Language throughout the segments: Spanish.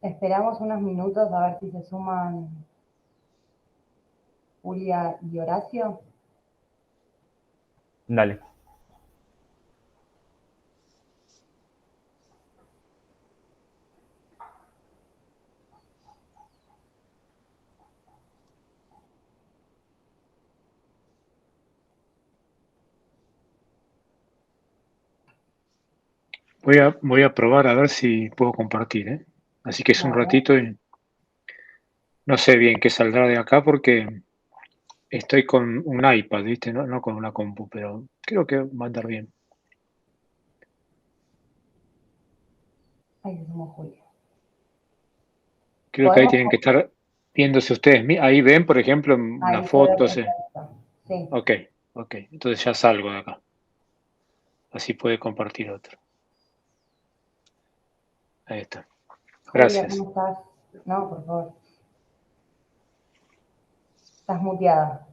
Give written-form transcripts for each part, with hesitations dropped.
Esperamos unos minutos a ver si se suman Julia y Horacio. Dale. Voy a probar a ver si puedo compartir, ¿eh? Así que es un Vale. ratito y no sé bien qué saldrá de acá porque estoy con un iPad, ¿viste? No con una compu, pero creo que va a andar bien. Ahí se sumó Julia. Creo que ahí ¿Podemos? tienen que estar viéndose ustedes. Ahí ven, por ejemplo, una Ahí se ve foto. perfecto. Sí. Ok. Entonces ya salgo de acá. Así puede compartir otro. Ahí está. Julia, Gracias. ¿cómo estás? No, por favor. Estás muteada.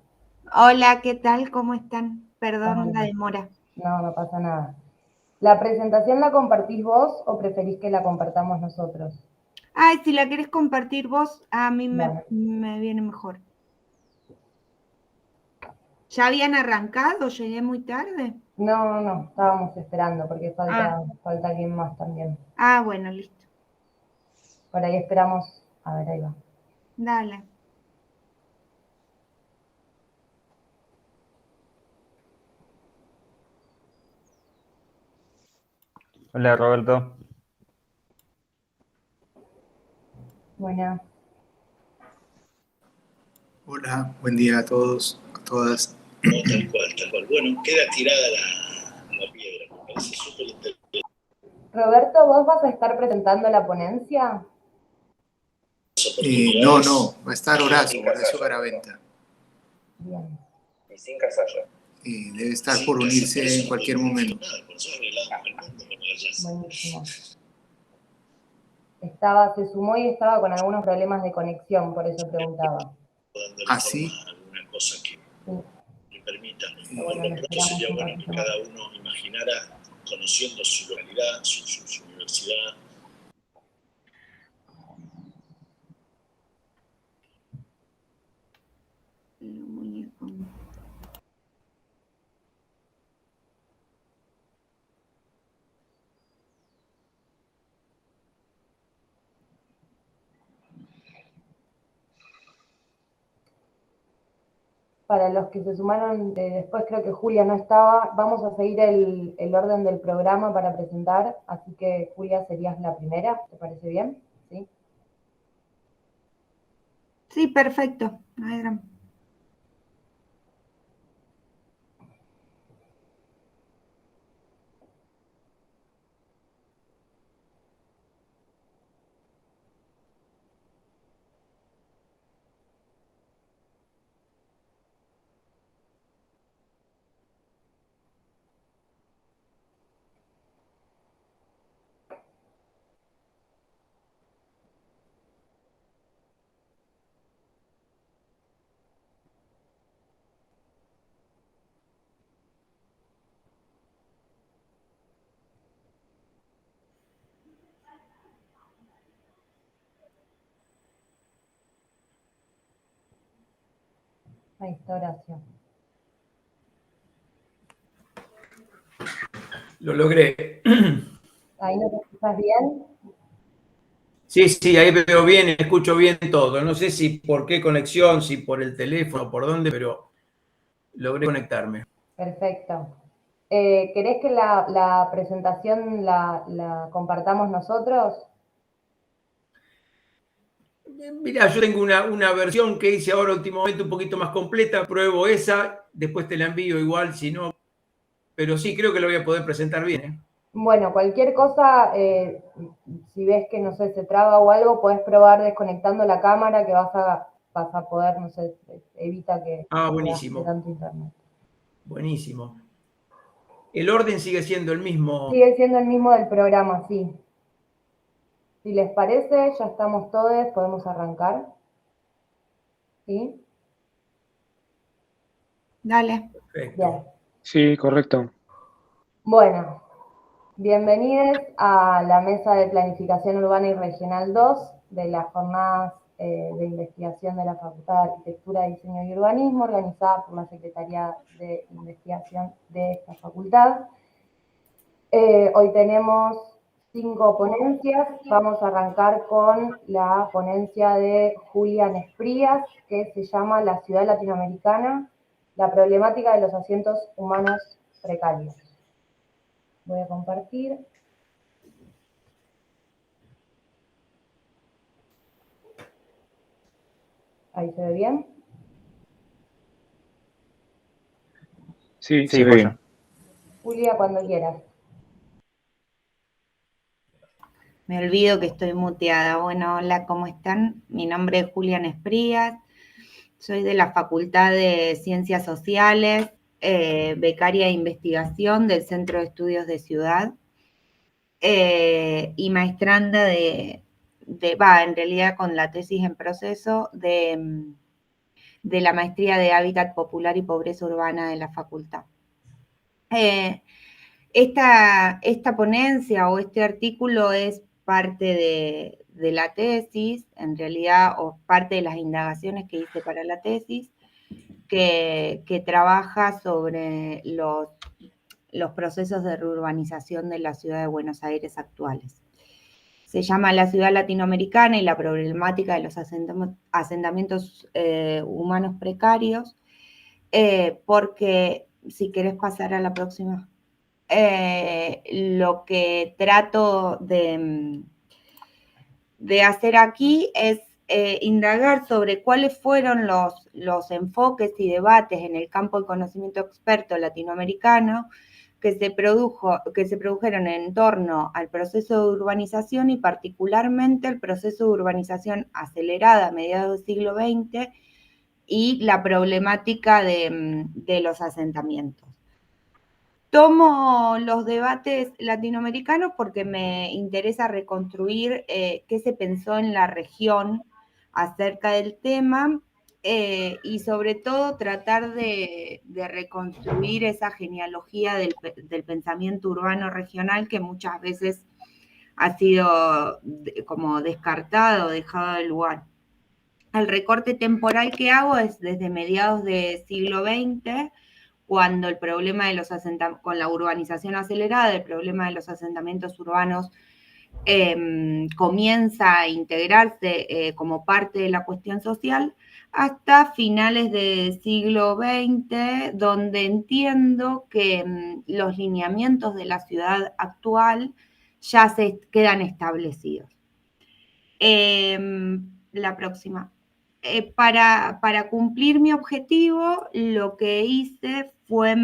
Hola, ¿qué tal? ¿Cómo están? Perdón la Estás- demora. No, no pasa nada. ¿La presentación la compartís vos o preferís que la compartamos nosotros? Ay, si la querés compartir vos, a mí Bueno. me viene mejor. ¿Ya habían arrancado? ¿Llegué muy tarde? No, estábamos esperando porque Ah, falta alguien más también. bueno, listo. Por ahí esperamos. A ver, ahí va. Dale. Hola, Roberto. Bueno, Hola, buen día a todos, a todas. No, tal cual. Bueno, queda tirada la piedra, me parece súper interesante. Roberto, ¿vos vas a estar presentando la ponencia? No, va a estar Horacio Garaventa. Bien. Y sin Casalla. Debe estar por unirse en cualquier momento. Buenísimo. Se sumó y estaba con algunos problemas de conexión, por eso preguntaba. ¿Ah, sí? Alguna cosa que le permita. Bueno, Por lo pronto sería bueno que cada uno imaginara, conociendo su localidad, su universidad. Para los que se sumaron después, creo que Julia no estaba, vamos a seguir el orden del programa para presentar, así que Julia serías la primera, ¿te parece bien? Sí. Sí, perfecto. No hay drama. Ahí está Horacio. Lo logré. ¿Ahí no te escuchas bien? Sí, ahí veo bien, escucho bien todo. No sé si por qué conexión, si por el teléfono, por dónde, pero logré conectarme. Perfecto. ¿Querés que la presentación la compartamos nosotros? Mira, yo tengo una versión que hice ahora últimamente un poquito más completa, pruebo esa, después te la envío igual, si no, pero sí creo que lo voy a poder presentar bien, ¿eh? Bueno, cualquier cosa, si ves que, no sé, se traba o algo, podés probar desconectando la cámara que vas a poder, no sé, evita que gaste Buenísimo, tanto internet. buenísimo. El orden sigue siendo el mismo. Sigue siendo el mismo del programa, sí. Si les parece, ya estamos todos, podemos arrancar. ¿Sí? Dale. Perfecto. Bien. Sí, correcto. Bueno, bienvenidos a la Mesa de Planificación Urbana y Regional 2 de las jornadas de investigación de la Facultad de Arquitectura, Diseño y Urbanismo, organizada por la Secretaría de Investigación de esta facultad. Hoy tenemos 5 ponencias. Vamos a arrancar con la ponencia de Julia Nesprías, que se llama La ciudad latinoamericana, la problemática de los asientos humanos precarios. Voy a compartir. ¿Ahí se ve bien? Sí, Sí, se ve bien. Julia, cuando quieras. Me olvido que estoy muteada. Bueno, hola, ¿cómo están? Mi nombre es Julia Nesprías, soy de la Facultad de Ciencias Sociales, becaria de investigación del Centro de Estudios de Ciudad y maestranda en realidad con la tesis en proceso de la maestría de Hábitat Popular y Pobreza Urbana de la facultad. Esta ponencia o este artículo es parte de la tesis, en realidad, o parte de las indagaciones que hice para la tesis, que trabaja sobre los procesos de reurbanización de la ciudad de Buenos Aires actuales. Se llama La ciudad latinoamericana y la problemática de los asentamientos humanos precarios, porque, si querés pasar a la próxima, lo que trato de hacer aquí es indagar sobre cuáles fueron los enfoques y debates en el campo del conocimiento experto latinoamericano que se produjeron en torno al proceso de urbanización y particularmente el proceso de urbanización acelerada a mediados del siglo XX y la problemática de los asentamientos. Tomo los debates latinoamericanos porque me interesa reconstruir qué se pensó en la región acerca del tema y sobre todo tratar de reconstruir esa genealogía del pensamiento urbano regional que muchas veces ha sido como descartado, dejado de lugar. El recorte temporal que hago es desde mediados del siglo XX, cuando el problema de los asentamientos, con la urbanización acelerada, el problema de los asentamientos urbanos comienza a integrarse como parte de la cuestión social, hasta finales del siglo XX, donde entiendo que los lineamientos de la ciudad actual ya se quedan establecidos. La próxima. Para cumplir mi objetivo, lo que hice fue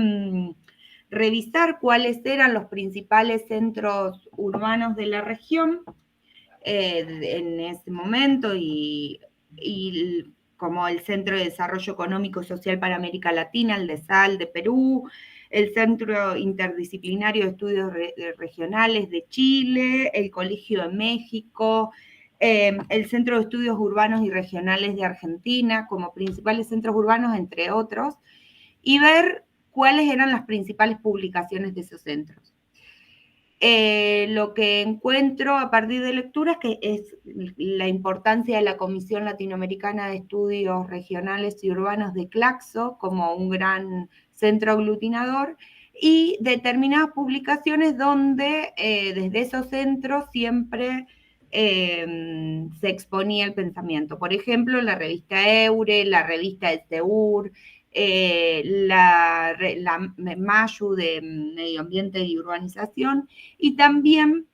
revisar cuáles eran los principales centros urbanos de la región en ese momento y como el Centro de Desarrollo Económico y Social para América Latina, el DESAL de Perú, el Centro Interdisciplinario de Estudios Regionales de Chile, el Colegio de México, el Centro de Estudios Urbanos y Regionales de Argentina, como principales centros urbanos, entre otros, y ver cuáles eran las principales publicaciones de esos centros. Lo que encuentro a partir de lecturas que es la importancia de la Comisión Latinoamericana de Estudios Regionales y Urbanos de Claxo como un gran centro aglutinador y determinadas publicaciones donde desde esos centros siempre se exponía el pensamiento. Por ejemplo, la revista Eure, la revista ESTEUR, la MAYU de Medio Ambiente y Urbanización, y también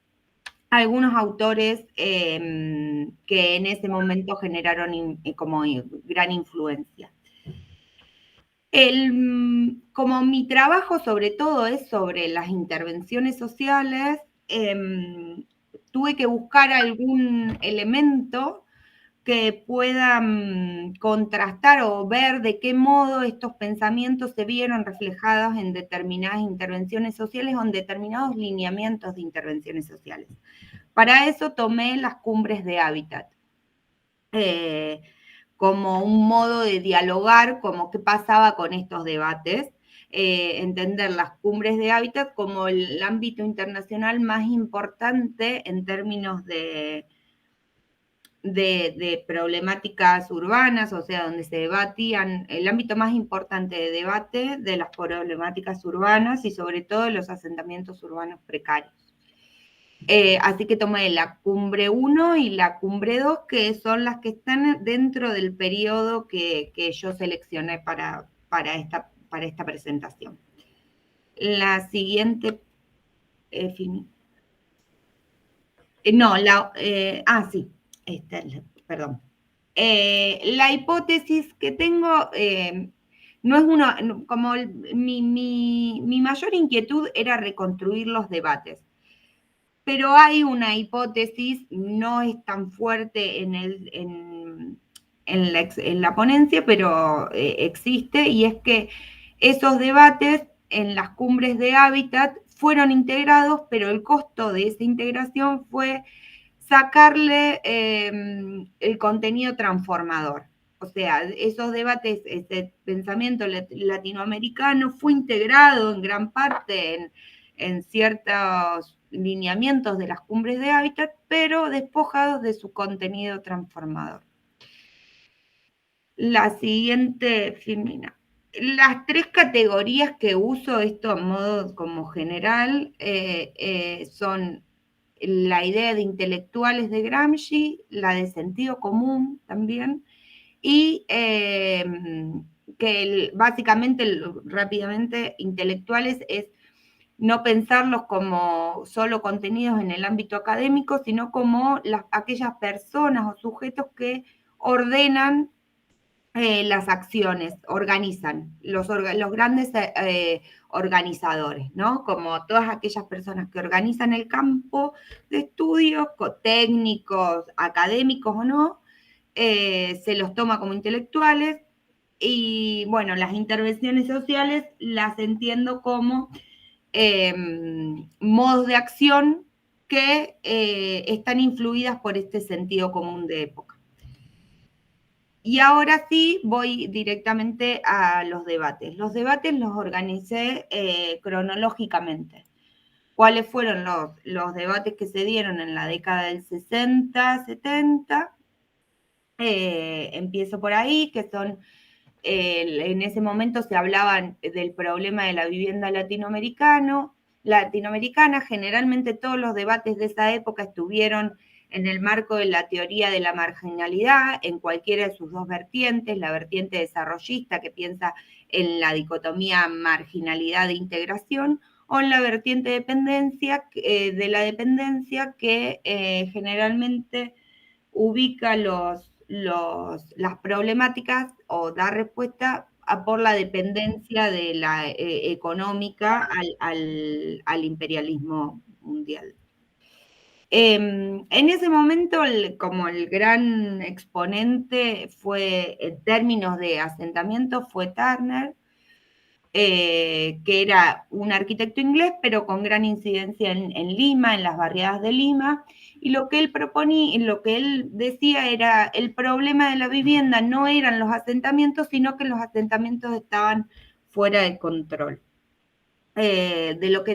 algunos autores que en ese momento generaron como gran influencia. Como mi trabajo sobre todo es sobre las intervenciones sociales, tuve que buscar algún elemento que puedan contrastar o ver de qué modo estos pensamientos se vieron reflejados en determinadas intervenciones sociales o en determinados lineamientos de intervenciones sociales. Para eso tomé las cumbres de hábitat como un modo de dialogar, como qué pasaba con estos debates, entender las cumbres de hábitat como el ámbito internacional más importante en términos de de problemáticas urbanas, o sea, donde se debatían, el ámbito más importante de debate de las problemáticas urbanas y sobre todo los asentamientos urbanos precarios. Así que tomé la cumbre 1 y la cumbre 2, que son las que están dentro del periodo que yo seleccioné para esta presentación. La siguiente... perdón. La hipótesis que tengo no es una, como mi mayor inquietud era reconstruir los debates, pero hay una hipótesis, no es tan fuerte en la ponencia, pero existe, y es que esos debates en las cumbres de hábitat fueron integrados, pero el costo de esa integración fue sacarle el contenido transformador. O sea, esos debates, ese pensamiento latinoamericano fue integrado en gran parte en ciertos lineamientos de las cumbres de hábitat, pero despojados de su contenido transformador. La siguiente filmina. Las 3 categorías que uso, esto a modo como general, son la idea de intelectuales de Gramsci, la de sentido común también, y que básicamente, rápidamente, intelectuales es no pensarlos como solo contenidos en el ámbito académico, sino como aquellas personas o sujetos que ordenan las acciones, organizan, los grandes organizadores, ¿no? Como todas aquellas personas que organizan el campo de estudio, técnicos, académicos o no, se los toma como intelectuales, y bueno, las intervenciones sociales las entiendo como modos de acción que están influidas por este sentido común de época. Y ahora sí voy directamente a los debates. Los debates los organicé cronológicamente. ¿Cuáles fueron los debates que se dieron en la década del 60, 70? Empiezo por ahí, que son, en ese momento se hablaban del problema de la vivienda latinoamericana. Generalmente todos los debates de esa época estuvieron en el marco de la teoría de la marginalidad, en cualquiera de sus 2 vertientes, la vertiente desarrollista, que piensa en la dicotomía marginalidad e integración, o en la vertiente de la dependencia, que generalmente ubica las problemáticas o da respuesta por la dependencia de la económica al imperialismo mundial. En ese momento, como el gran exponente fue, en términos de asentamiento, fue Turner, que era un arquitecto inglés, pero con gran incidencia en Lima, en las barriadas de Lima, y lo que él proponía, lo que él decía era, el problema de la vivienda no eran los asentamientos, sino que los asentamientos estaban fuera de control. De lo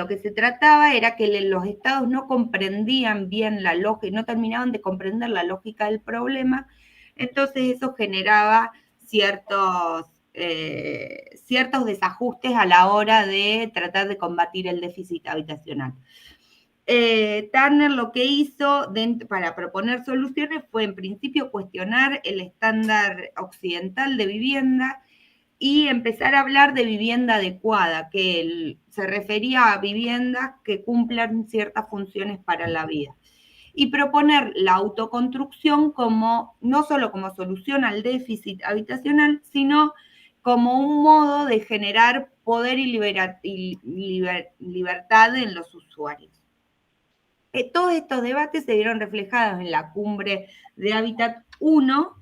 que se trataba era que los estados no comprendían bien la lógica, no terminaban de comprender la lógica del problema, entonces eso generaba ciertos desajustes a la hora de tratar de combatir el déficit habitacional. Turner lo que hizo para proponer soluciones fue, en principio, cuestionar el estándar occidental de vivienda y empezar a hablar de vivienda adecuada, que se refería a viviendas que cumplan ciertas funciones para la vida. Y proponer la autoconstrucción no solo como solución al déficit habitacional, sino como un modo de generar poder y libertad en los usuarios. Todos estos debates se vieron reflejados en la cumbre de Hábitat 1,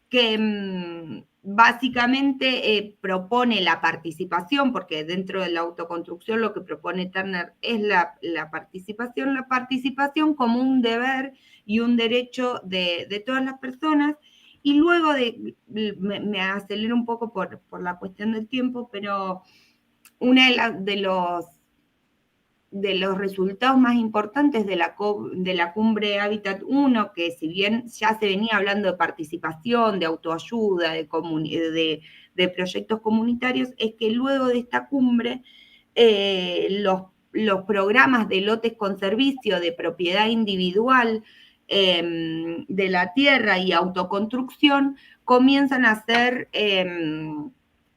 que básicamente propone la participación, porque dentro de la autoconstrucción lo que propone Turner es la participación como un deber y un derecho de todas las personas. Y luego me acelero un poco por la cuestión del tiempo, pero una de los los resultados más importantes de la cumbre Hábitat 1, que si bien ya se venía hablando de participación, de autoayuda, de proyectos comunitarios, es que luego de esta cumbre los programas de lotes con servicio, de propiedad individual de la tierra y autoconstrucción comienzan a ser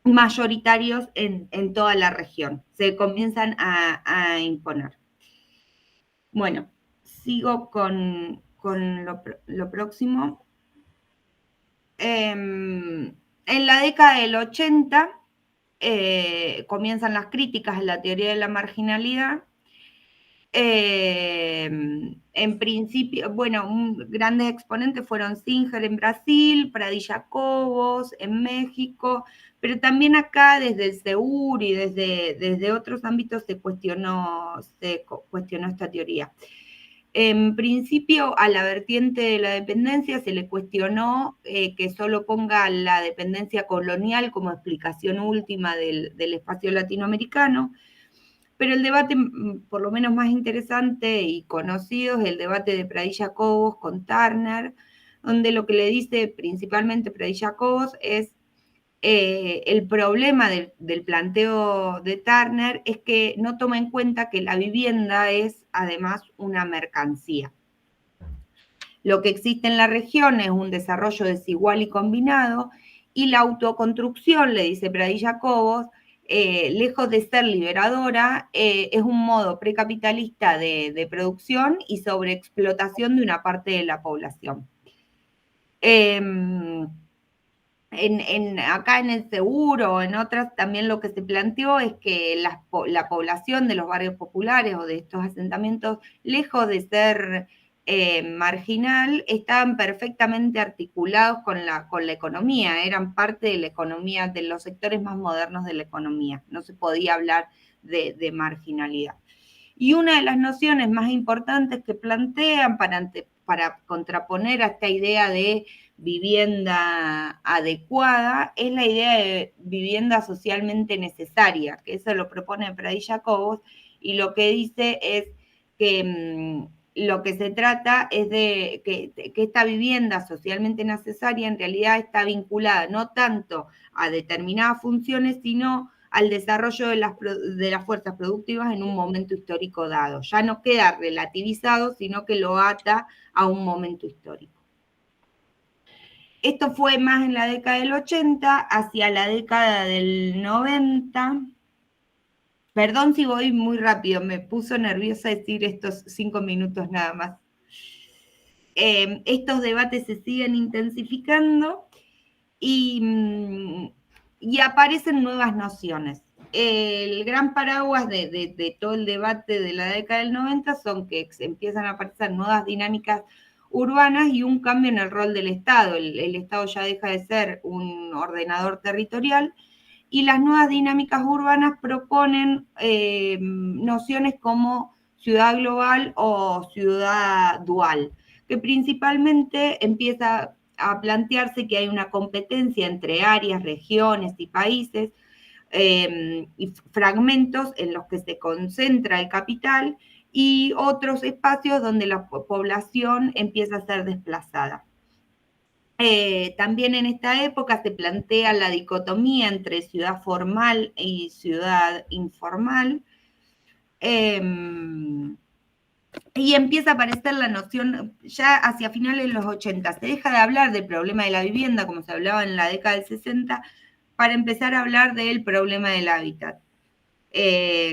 mayoritarios en toda la región, se comienzan a imponer. Bueno, sigo con lo próximo. En la década del 80 comienzan las críticas a la teoría de la marginalidad. En principio, bueno, grandes exponentes fueron Singer en Brasil, Pradilla Cobos en México, pero también acá desde el SEUR y desde otros ámbitos se cuestionó esta teoría. En principio, a la vertiente de la dependencia se le cuestionó que solo ponga la dependencia colonial como explicación última del espacio latinoamericano, pero el debate, por lo menos más interesante y conocido, es el debate de Pradilla Cobos con Turner, donde lo que le dice principalmente Pradilla Cobos es el problema del planteo de Turner es que no toma en cuenta que la vivienda es además una mercancía. Lo que existe en la región es un desarrollo desigual y combinado, y la autoconstrucción, le dice Pradilla Cobos, lejos de ser liberadora, es un modo precapitalista de producción y sobreexplotación de una parte de la población. Acá en el SEUR o en otras también lo que se planteó es que la población de los barrios populares o de estos asentamientos, lejos de ser marginal, estaban perfectamente articulados con la economía, eran parte de la economía, de los sectores más modernos de la economía, no se podía hablar de marginalidad. Y una de las nociones más importantes que plantean para contraponer a esta idea de vivienda adecuada es la idea de vivienda socialmente necesaria, que eso lo propone Pradilla Cobos, y lo que dice es que lo que se trata es de que esta vivienda socialmente necesaria en realidad está vinculada no tanto a determinadas funciones, sino al desarrollo de las fuerzas productivas en un momento histórico dado. Ya no queda relativizado, sino que lo ata a un momento histórico. Esto fue más en la década del 80, hacia la década del 90. Perdón si voy muy rápido, me puso nerviosa decir estos 5 minutos nada más. Estos debates se siguen intensificando y aparecen nuevas nociones. El gran paraguas de todo el debate de la década del 90 son que empiezan a aparecer nuevas dinámicas urbanas y un cambio en el rol del Estado. El Estado ya deja de ser un ordenador territorial y las nuevas dinámicas urbanas proponen nociones como ciudad global o ciudad dual, que principalmente empieza a plantearse que hay una competencia entre áreas, regiones y países y fragmentos en los que se concentra el capital y otros espacios donde la población empieza a ser desplazada. También en esta época se plantea la dicotomía entre ciudad formal y ciudad informal. Y empieza a aparecer la noción, ya hacia finales de los 80, se deja de hablar del problema de la vivienda, como se hablaba en la década del 60, para empezar a hablar del problema del hábitat,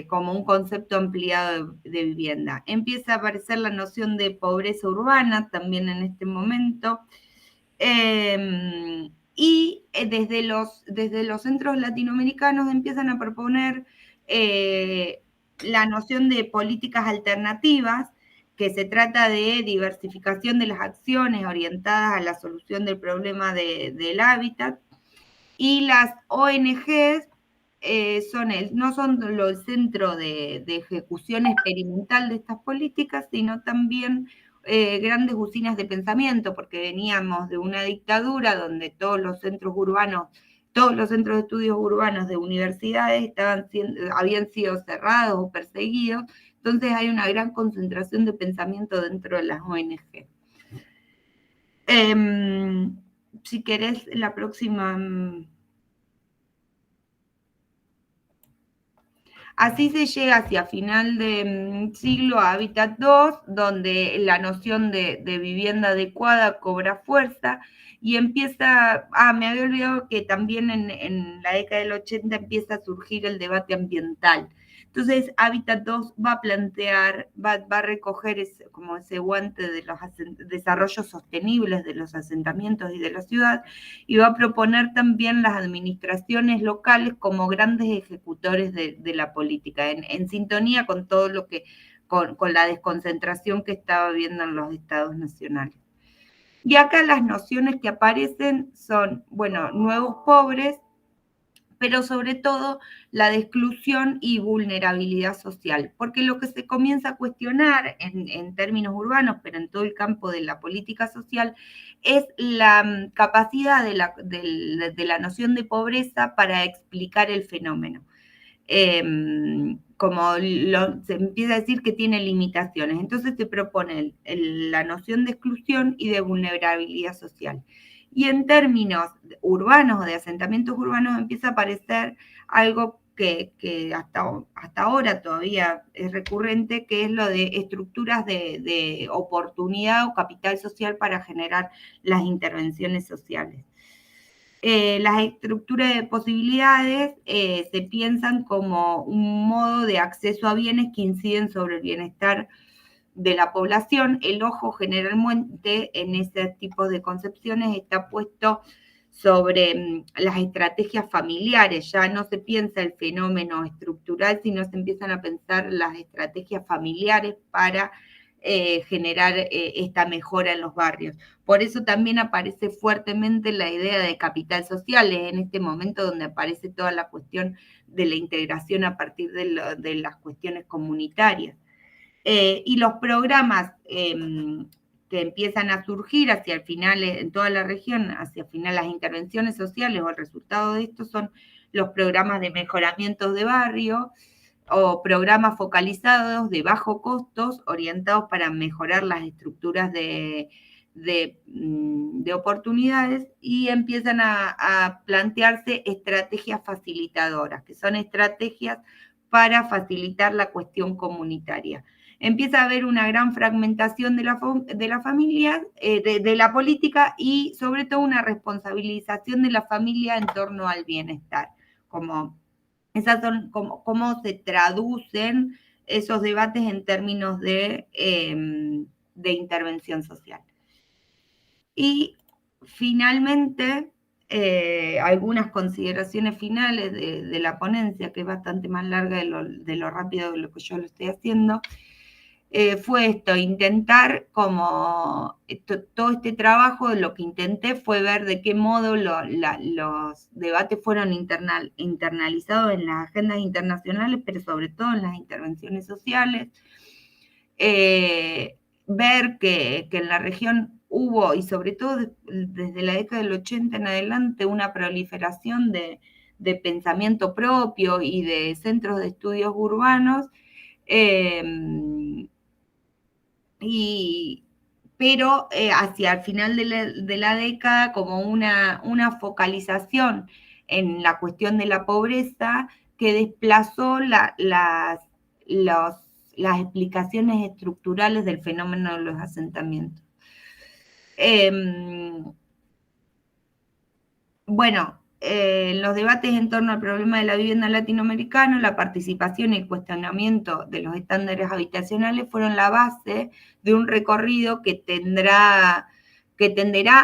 como un concepto ampliado de vivienda. Empieza a aparecer la noción de pobreza urbana también en este momento, y desde los centros latinoamericanos empiezan a proponer la noción de políticas alternativas, que se trata de diversificación de las acciones orientadas a la solución del problema del hábitat, y las ONGs no son el centro de ejecución experimental de estas políticas, sino también grandes usinas de pensamiento, porque veníamos de una dictadura donde todos los centros de estudios urbanos de universidades habían sido cerrados o perseguidos. Entonces hay una gran concentración de pensamiento dentro de las ONG. Si querés, la próxima. Así se llega hacia final de siglo a Hábitat 2, donde la noción de vivienda adecuada cobra fuerza y empieza, me había olvidado que también en la década del 80 empieza a surgir el debate ambiental. Entonces, Hábitat 2 va a plantear, va a recoger como ese guante de los desarrollos sostenibles de los asentamientos y de la ciudad, y va a proponer también las administraciones locales como grandes ejecutores de la política, en sintonía con todo lo que, con la desconcentración que estaba habiendo en los estados nacionales. Y acá las nociones que aparecen son, bueno, nuevos pobres, pero sobre todo la de exclusión y vulnerabilidad social, porque lo que se comienza a cuestionar en términos urbanos, pero en todo el campo de la política social, es la capacidad de la noción de pobreza para explicar el fenómeno. Como se empieza a decir que tiene limitaciones, entonces se propone la noción de exclusión y de vulnerabilidad social. Y en términos urbanos o de asentamientos urbanos empieza a aparecer algo que hasta ahora todavía es recurrente, que es lo de estructuras de oportunidad o capital social para generar las intervenciones sociales. Las estructuras de posibilidades se piensan como un modo de acceso a bienes que inciden sobre el bienestar de la población. El ojo generalmente en ese tipo de concepciones está puesto sobre las estrategias familiares. Ya no se piensa el fenómeno estructural, sino se empiezan a pensar las estrategias familiares para generar esta mejora en los barrios. Por eso también aparece fuertemente la idea de capital social, en este momento donde aparece toda la cuestión de la integración a partir de las cuestiones comunitarias. Y los programas que empiezan a surgir hacia el final, en toda la región, hacia el final las intervenciones sociales o el resultado de esto son los programas de mejoramientos de barrio o programas focalizados de bajo costos orientados para mejorar las estructuras de oportunidades, y empiezan a plantearse estrategias facilitadoras, que son estrategias para facilitar la cuestión comunitaria. Empieza a haber una gran fragmentación de la familia, de la política, y sobre todo una responsabilización de la familia en torno al bienestar. Esas son cómo se traducen esos debates en términos de intervención social. Y finalmente, algunas consideraciones finales de la ponencia, que es bastante más larga de lo rápido de lo que yo lo estoy haciendo. Fue esto, intentar todo este trabajo, lo que intenté fue ver de qué modo los debates fueron internalizados en las agendas internacionales, pero sobre todo en las intervenciones sociales, ver que en la región hubo, y sobre todo desde la década del 80 en adelante, una proliferación de pensamiento propio y de centros de estudios urbanos, pero hacia el final de la década como una focalización en la cuestión de la pobreza que desplazó las explicaciones estructurales del fenómeno de los asentamientos. En los debates en torno al problema de la vivienda latinoamericana, la participación y el cuestionamiento de los estándares habitacionales fueron la base de un recorrido que tenderá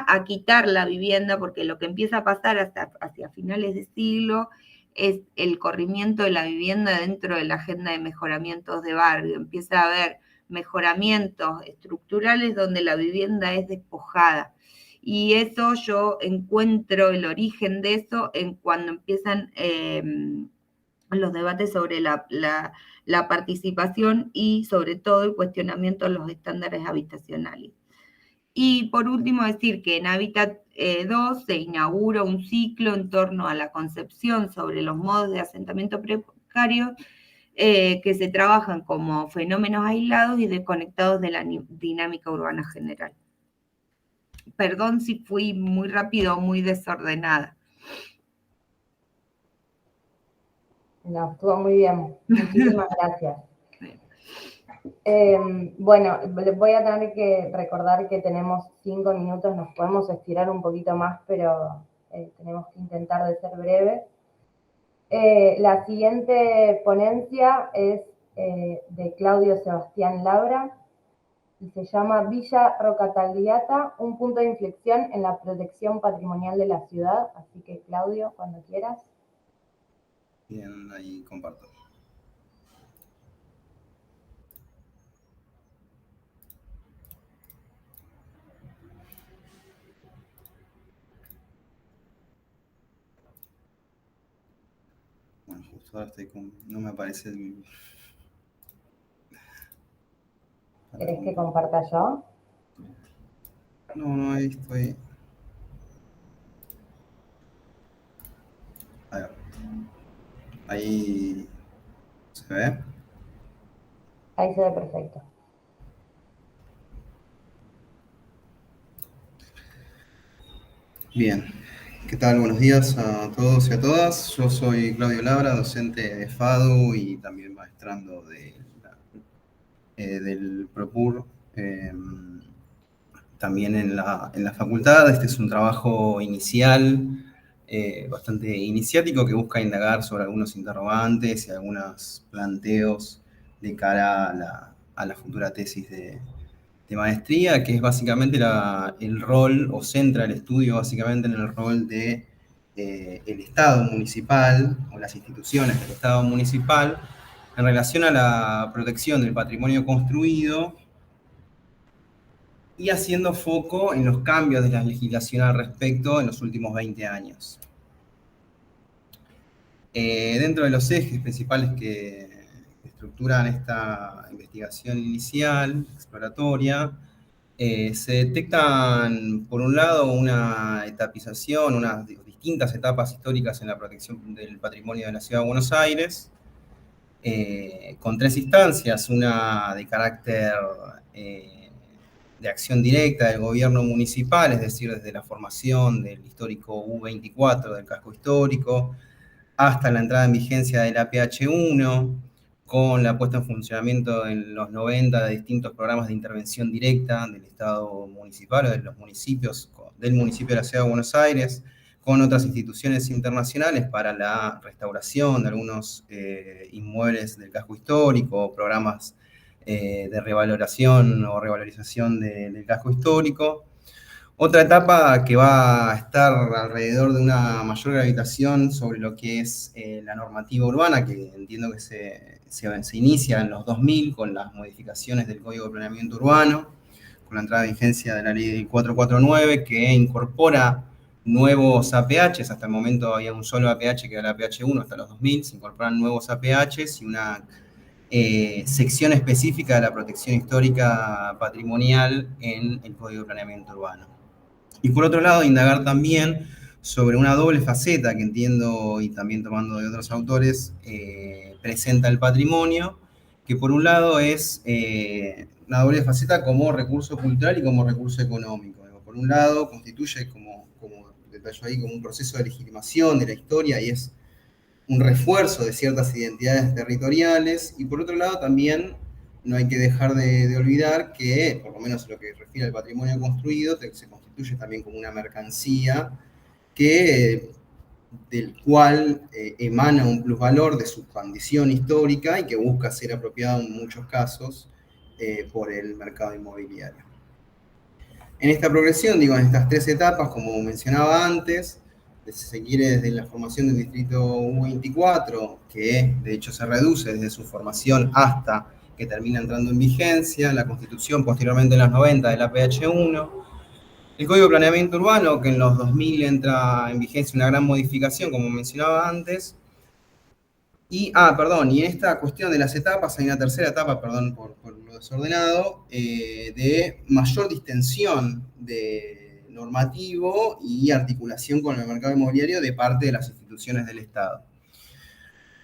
a quitar la vivienda, porque lo que empieza a pasar hacia finales de siglo es el corrimiento de la vivienda dentro de la agenda de mejoramientos de barrio. Empieza a haber mejoramientos estructurales donde la vivienda es despojada. Y eso yo encuentro el origen de eso en cuando empiezan los debates sobre la participación y sobre todo el cuestionamiento de los estándares habitacionales. Y por último decir que en Hábitat 2 se inaugura un ciclo en torno a la concepción sobre los modos de asentamiento precario, que se trabajan como fenómenos aislados y desconectados de la dinámica urbana general. Perdón si fui muy rápido o muy desordenada. No, estuvo muy bien. Muchísimas gracias. Bueno, les voy a tener que recordar que tenemos 5 minutos, nos podemos estirar un poquito más, pero tenemos que intentar de ser breves. La siguiente ponencia es de Claudio Sebastián Labra y se llama Villa Roca Tagliata, un punto de inflexión en la protección patrimonial de la ciudad. Así que, Claudio, cuando quieras. Bien, ahí comparto. Bueno, justo ahora estoy con... No me aparece el... ¿Querés que comparta yo? No, ahí estoy. A ver. Ahí... ¿Se ve? Ahí se ve perfecto. Bien. ¿Qué tal? Buenos días a todos y a todas. Yo soy Claudio Labra, docente de FADU y también maestrando del PROPUR, también en la facultad. Este es un trabajo inicial, bastante iniciático, que busca indagar sobre algunos interrogantes y algunos planteos de cara a la futura tesis de maestría, que es básicamente el rol, o centra el estudio básicamente en el rol de el Estado municipal, o las instituciones del Estado municipal, en relación a la protección del patrimonio construido y haciendo foco en los cambios de la legislación al respecto en los últimos 20 años. Dentro de los ejes principales que estructuran esta investigación inicial, exploratoria, se detectan, por un lado, una etapización, unas distintas etapas históricas en la protección del patrimonio de la Ciudad de Buenos Aires, con 3 instancias: una de carácter de acción directa del gobierno municipal, es decir, desde la formación del histórico U24 del casco histórico, hasta la entrada en vigencia del APH1, con la puesta en funcionamiento en los 90 de distintos programas de intervención directa del Estado municipal o de los municipios, del municipio de la Ciudad de Buenos Aires, con otras instituciones internacionales para la restauración de algunos inmuebles del casco histórico, programas de revaloración o revalorización del casco histórico. Otra etapa que va a estar alrededor de una mayor gravitación sobre lo que es la normativa urbana, que entiendo que se inicia en los 2000 con las modificaciones del Código de Planeamiento Urbano, con la entrada en vigencia de la Ley 449, que incorpora nuevos APHs. Hasta el momento había un solo APH, que era el APH1, hasta los 2000, se incorporan nuevos APHs y una sección específica de la protección histórica patrimonial en el Código de Planeamiento Urbano. Y por otro lado, indagar también sobre una doble faceta que entiendo, y también tomando de otros autores, presenta el patrimonio, que por un lado es una doble faceta como recurso cultural y como recurso económico. Por un lado, constituye, como detallo ahí, como un proceso de legitimación de la historia y es un refuerzo de ciertas identidades territoriales, y por otro lado también no hay que dejar de olvidar que, por lo menos en lo que refiere al patrimonio construido, se constituye también como una mercancía del cual emana un plusvalor de su condición histórica y que busca ser apropiado en muchos casos por el mercado inmobiliario. En esta progresión, en estas 3 etapas, como mencionaba antes, si se quiere, desde la formación del distrito U24, que de hecho se reduce desde su formación hasta que termina entrando en vigencia, la constitución posteriormente en los 90 del APH1, el Código de Planeamiento Urbano, que en los 2000 entra en vigencia una gran modificación, como mencionaba antes, y en esta cuestión de las etapas hay una tercera etapa, perdón por lo desordenado, de mayor distensión de normativo y articulación con el mercado inmobiliario de parte de las instituciones del Estado.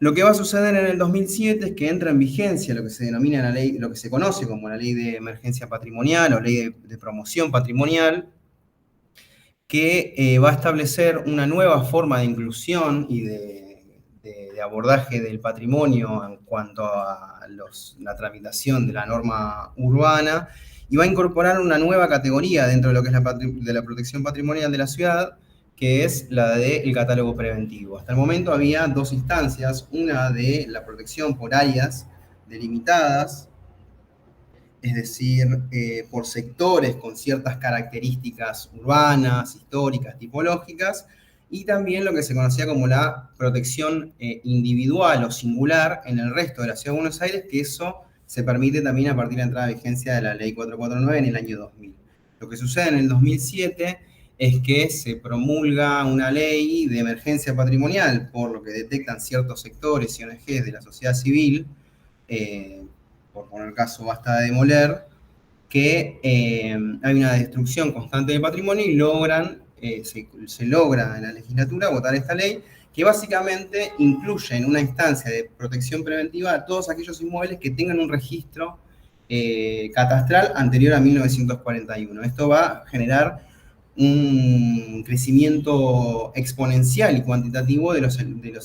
Lo que va a suceder en el 2007 es que entra en vigencia lo que se denomina la ley, lo que se conoce como la Ley de Emergencia Patrimonial o Ley de Promoción Patrimonial, que va a establecer una nueva forma de inclusión y de abordaje del patrimonio en cuanto a la tramitación de la norma urbana, y va a incorporar una nueva categoría dentro de lo que es de la protección patrimonial de la ciudad, que es la del catálogo preventivo. Hasta el momento había dos instancias, una de la protección por áreas delimitadas, es decir, por sectores con ciertas características urbanas, históricas, tipológicas, y también lo que se conocía como la protección individual o singular en el resto de la Ciudad de Buenos Aires, que eso se permite también a partir de la entrada en vigencia de la Ley 449 en el año 2000. Lo que sucede en el 2007 es que se promulga una ley de emergencia patrimonial, por lo que detectan ciertos sectores y ONGs de la sociedad civil, por poner el caso basta de demoler, que hay una destrucción constante del patrimonio y se logra en la legislatura votar esta ley, que básicamente incluye en una instancia de protección preventiva a todos aquellos inmuebles que tengan un registro catastral anterior a 1941. Esto va a generar un crecimiento exponencial y cuantitativo de los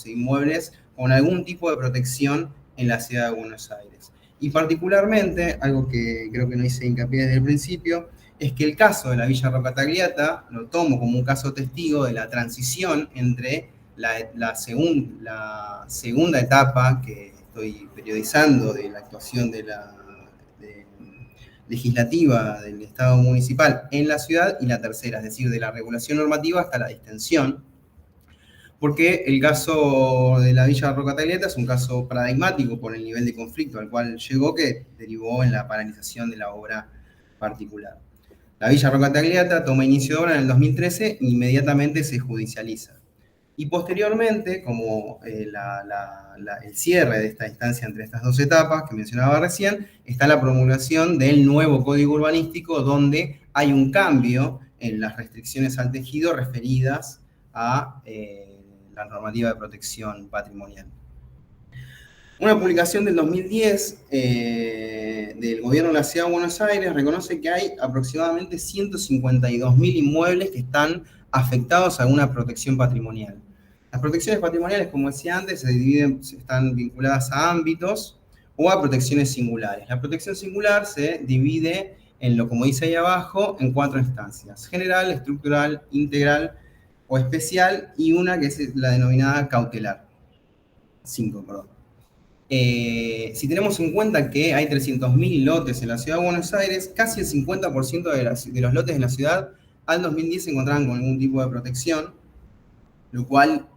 inmuebles con algún tipo de protección en la Ciudad de Buenos Aires. Y particularmente, algo que creo que no hice hincapié desde el principio, es que el caso de la Villa Roca Tagliata lo tomo como un caso testigo de la transición entre la segunda etapa que estoy periodizando de la actuación legislativa del Estado municipal en la ciudad, y la tercera, es decir, de la regulación normativa hasta la distensión, porque el caso de la Villa Roca Tagliata es un caso paradigmático por el nivel de conflicto al cual llegó, que derivó en la paralización de la obra particular. La Villa Roca Tagliata toma inicio de obra en el 2013 e inmediatamente se judicializa. Y posteriormente, como el cierre de esta instancia entre estas dos etapas que mencionaba recién, está la promulgación del nuevo Código Urbanístico, donde hay un cambio en las restricciones al tejido referidas a la normativa de protección patrimonial. Una publicación del 2010 del Gobierno de la Ciudad de Buenos Aires reconoce que hay aproximadamente 152.000 inmuebles que están afectados a alguna protección patrimonial. Las protecciones patrimoniales, como decía antes, están vinculadas a ámbitos o a protecciones singulares. La protección singular se divide como dice ahí abajo, en 4 instancias: general, estructural, integral o especial, y una que es la denominada cautelar. 5, perdón. Si tenemos en cuenta que hay 300.000 lotes en la Ciudad de Buenos Aires, casi el 50% de los lotes en la ciudad al 2010 se encontraban con algún tipo de protección, lo cual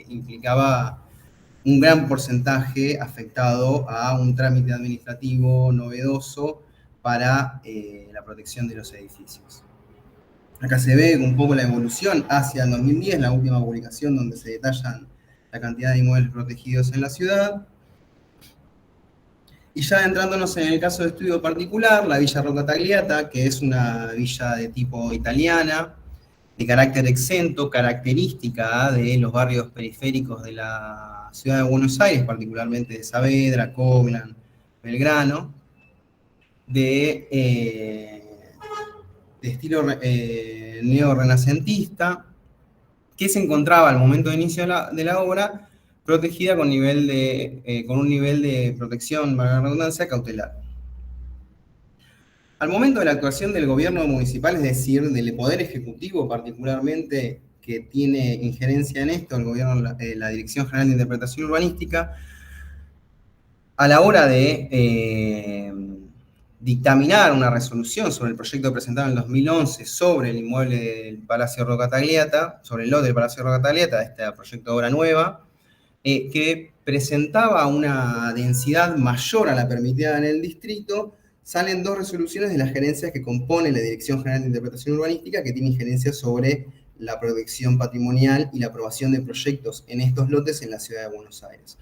implicaba un gran porcentaje afectado a un trámite administrativo novedoso para la protección de los edificios. Acá se ve un poco la evolución hacia el 2010, la última publicación donde se detallan la cantidad de inmuebles protegidos en la ciudad. Y ya entrándonos en el caso de estudio particular, la Villa Roca Tagliata, que es una villa de tipo italiana, de carácter exento, característica de los barrios periféricos de la Ciudad de Buenos Aires, particularmente de Saavedra, Coglan, Belgrano, de estilo neorrenacentista, que se encontraba al momento de inicio de la obra protegida con un nivel de protección, valga la redundancia, cautelar. Al momento de la actuación del gobierno municipal, es decir, del Poder Ejecutivo particularmente, que tiene injerencia en esto, el gobierno, la Dirección General de Interpretación Urbanística, a la hora de dictaminar una resolución sobre el proyecto presentado en el 2011 sobre el inmueble del Palacio Roca Tagliata, sobre el lote del Palacio Roca Tagliata, este proyecto de obra nueva, que presentaba una densidad mayor a la permitida en el distrito, salen 2 resoluciones de las gerencias que compone la Dirección General de Interpretación Urbanística, que tiene injerencia sobre la protección patrimonial y la aprobación de proyectos en estos lotes en la Ciudad de Buenos Aires.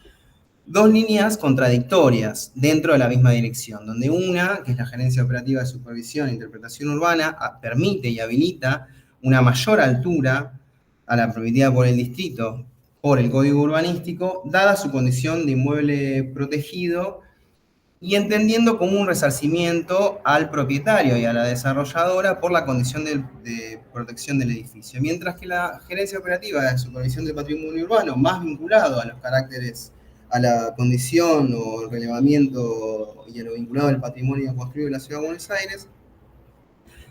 2 líneas contradictorias dentro de la misma dirección, donde una, que es la Gerencia Operativa de Supervisión e Interpretación Urbana, permite y habilita una mayor altura a la permitida por el distrito, por el Código Urbanístico, dada su condición de inmueble protegido y entendiendo como un resarcimiento al propietario y a la desarrolladora por la condición de protección del edificio. Mientras que la gerencia operativa de supervisión del patrimonio urbano, más vinculado a los caracteres, a la condición o el relevamiento y a lo vinculado al patrimonio construido en la Ciudad de Buenos Aires,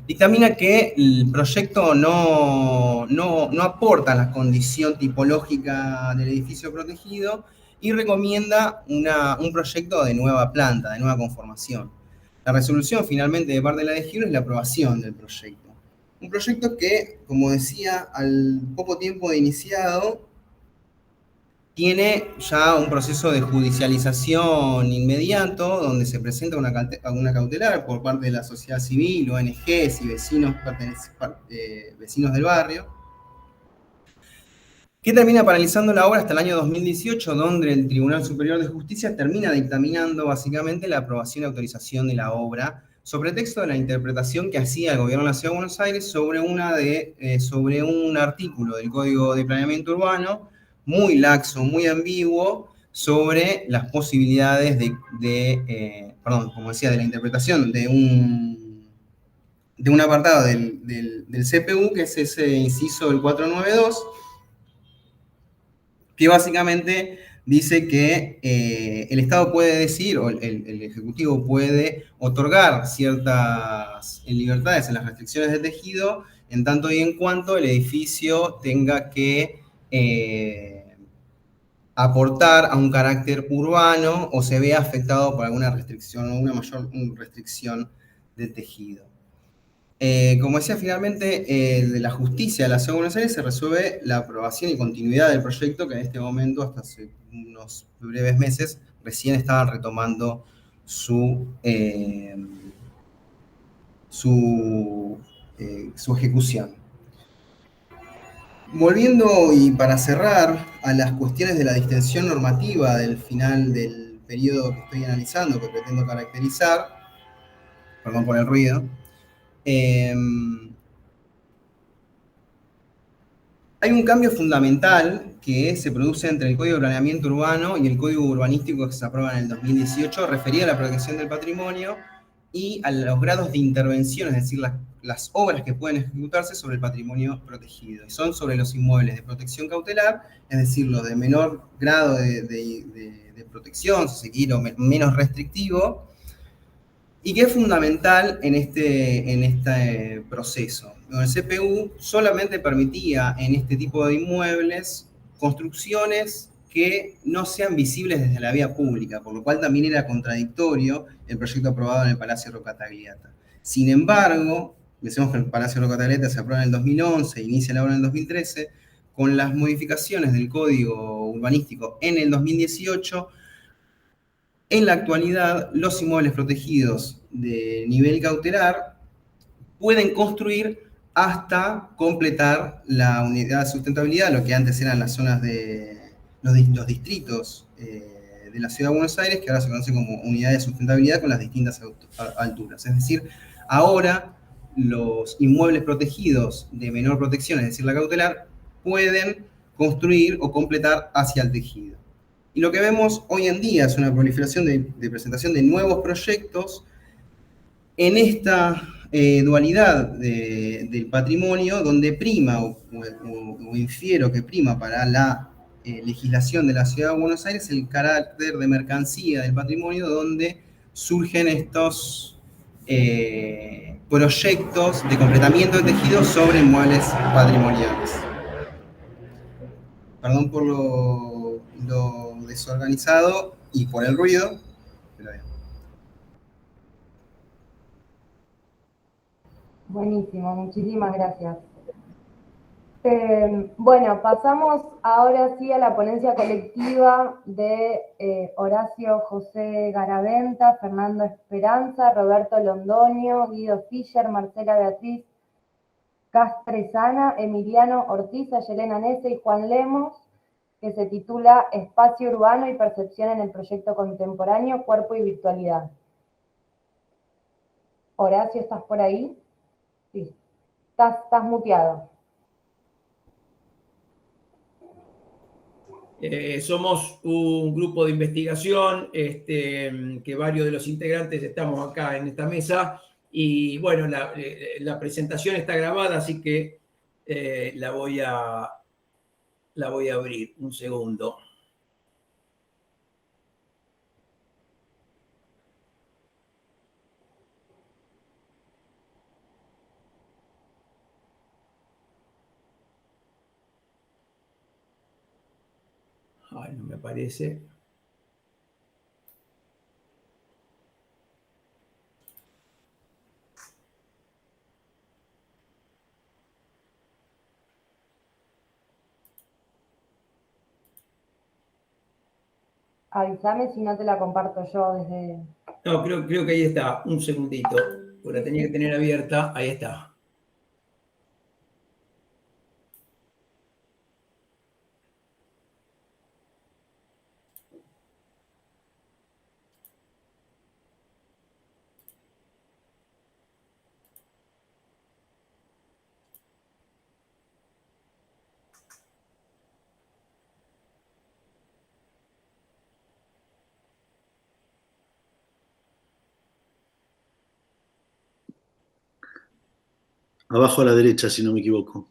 dictamina que el proyecto no aporta la condición tipológica del edificio protegido y recomienda un proyecto de nueva planta, de nueva conformación. La resolución finalmente de parte de la DGIUR es la aprobación del proyecto. Un proyecto que, como decía, al poco tiempo de iniciado, tiene ya un proceso de judicialización inmediato, donde se presenta una cautelar por parte de la sociedad civil, ONGs y vecinos del barrio, que termina paralizando la obra hasta el año 2018, donde el Tribunal Superior de Justicia termina dictaminando básicamente la aprobación y autorización de la obra, sobre texto de la interpretación que hacía el gobierno de la Ciudad de Buenos Aires sobre un artículo del Código de Planeamiento Urbano, muy laxo, muy ambiguo, sobre las posibilidades de la interpretación de un apartado del CPU, que es ese inciso del 492, que básicamente dice que el Estado puede decir, o el Ejecutivo puede otorgar ciertas libertades en las restricciones de tejido, en tanto y en cuanto el edificio tenga que aportar a un carácter urbano o se vea afectado por alguna restricción o una mayor restricción del tejido. Como decía, finalmente, de la justicia de la Ciudad de Buenos Aires se resuelve la aprobación y continuidad del proyecto, que en este momento, hasta hace unos breves meses, recién estaban retomando su ejecución. Volviendo, y para cerrar, a las cuestiones de la distensión normativa del final del periodo que estoy analizando, que pretendo caracterizar, perdón por el ruido, hay un cambio fundamental que se produce entre el Código de Planeamiento Urbano y el Código Urbanístico que se aprueba en el 2018, referido a la protección del patrimonio y a los grados de intervención, es decir, las obras que pueden ejecutarse sobre el patrimonio protegido. Y son sobre los inmuebles de protección cautelar, es decir, los de menor grado de protección, si se quiere, o menos restrictivo, y que es fundamental en este proceso. El CPU solamente permitía en este tipo de inmuebles construcciones que no sean visibles desde la vía pública, por lo cual también era contradictorio el proyecto aprobado en el Palacio Rocca Tagliata. Sin embargo, decimos que el Palacio Rocca Tagliata se aprueba en el 2011 e inicia la obra en el 2013, con las modificaciones del Código Urbanístico en el 2018, en la actualidad, los inmuebles protegidos de nivel cautelar pueden construir hasta completar la unidad de sustentabilidad, lo que antes eran las zonas de los distritos de la Ciudad de Buenos Aires, que ahora se conocen como unidades de sustentabilidad con las distintas alturas. Es decir, ahora los inmuebles protegidos de menor protección, es decir, la cautelar, pueden construir o completar hacia el tejido. Y lo que vemos hoy en día es una proliferación de presentación de nuevos proyectos en esta dualidad del patrimonio, donde prima, o infiero que prima para la legislación de la Ciudad de Buenos Aires el carácter de mercancía del patrimonio, donde surgen estos proyectos de completamiento de tejidos sobre inmuebles patrimoniales. Perdón por lo desorganizado y por el ruido, pero bien. Buenísimo, muchísimas gracias. Bueno, pasamos ahora sí a la ponencia colectiva de Horacio José Garaventa, Fernando Esperanza, Roberto Londoño, Guido Fischer, Marcela Beatriz Castresana, Emiliano Ortiz, Yelena Nese y Juan Lemos, que se titula Espacio Urbano y Percepción en el Proyecto Contemporáneo, Cuerpo y Virtualidad. Horacio, ¿estás por ahí? Sí. Estás muteado. Somos un grupo de investigación que varios de los integrantes estamos acá en esta mesa y bueno, la presentación está grabada, así que la voy a abrir. Un segundo. Ay, no me aparece. Avísame si no te la comparto yo desde... No, creo que ahí está. Un segundito. Porque la tenía que tener abierta. Ahí está. Abajo a la derecha, si no me equivoco.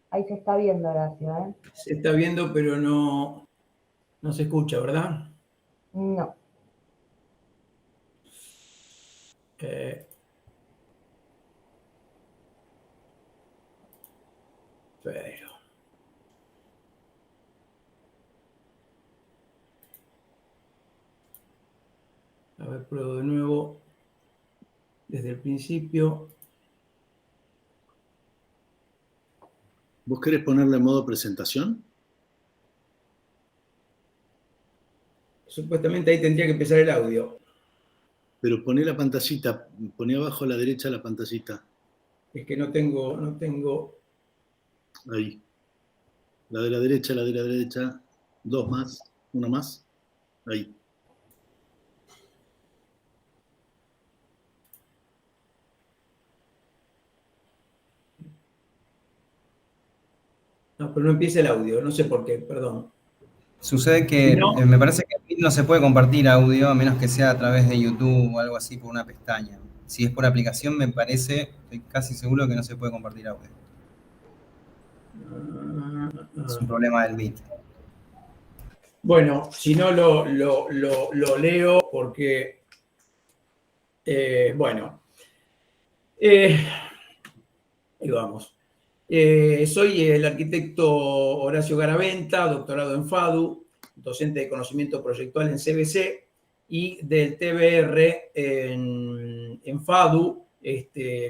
Ahí se está viendo, Horacio, ¿eh? Se está viendo, pero no se escucha, ¿verdad? No. Pero... A ver, pruebo de nuevo. Desde el principio. ¿Vos querés ponerle en modo presentación? Supuestamente ahí tendría que empezar el audio. Pero poné la pantallita, poné abajo a la derecha la pantallita. Es que no tengo... Ahí. La de la derecha. Dos más, una más. Ahí. No, pero no empieza el audio, no sé por qué, perdón. Sucede que No. Me parece que no se puede compartir audio a menos que sea a través de YouTube o algo así por una pestaña. Si es por aplicación, me parece, estoy casi seguro que no se puede compartir audio. Es un problema del Meet. Bueno, si no lo leo porque, bueno, ahí vamos. Soy el arquitecto Horacio Garaventa, doctorado en FADU, docente de conocimiento proyectual en CBC y del TBR en FADU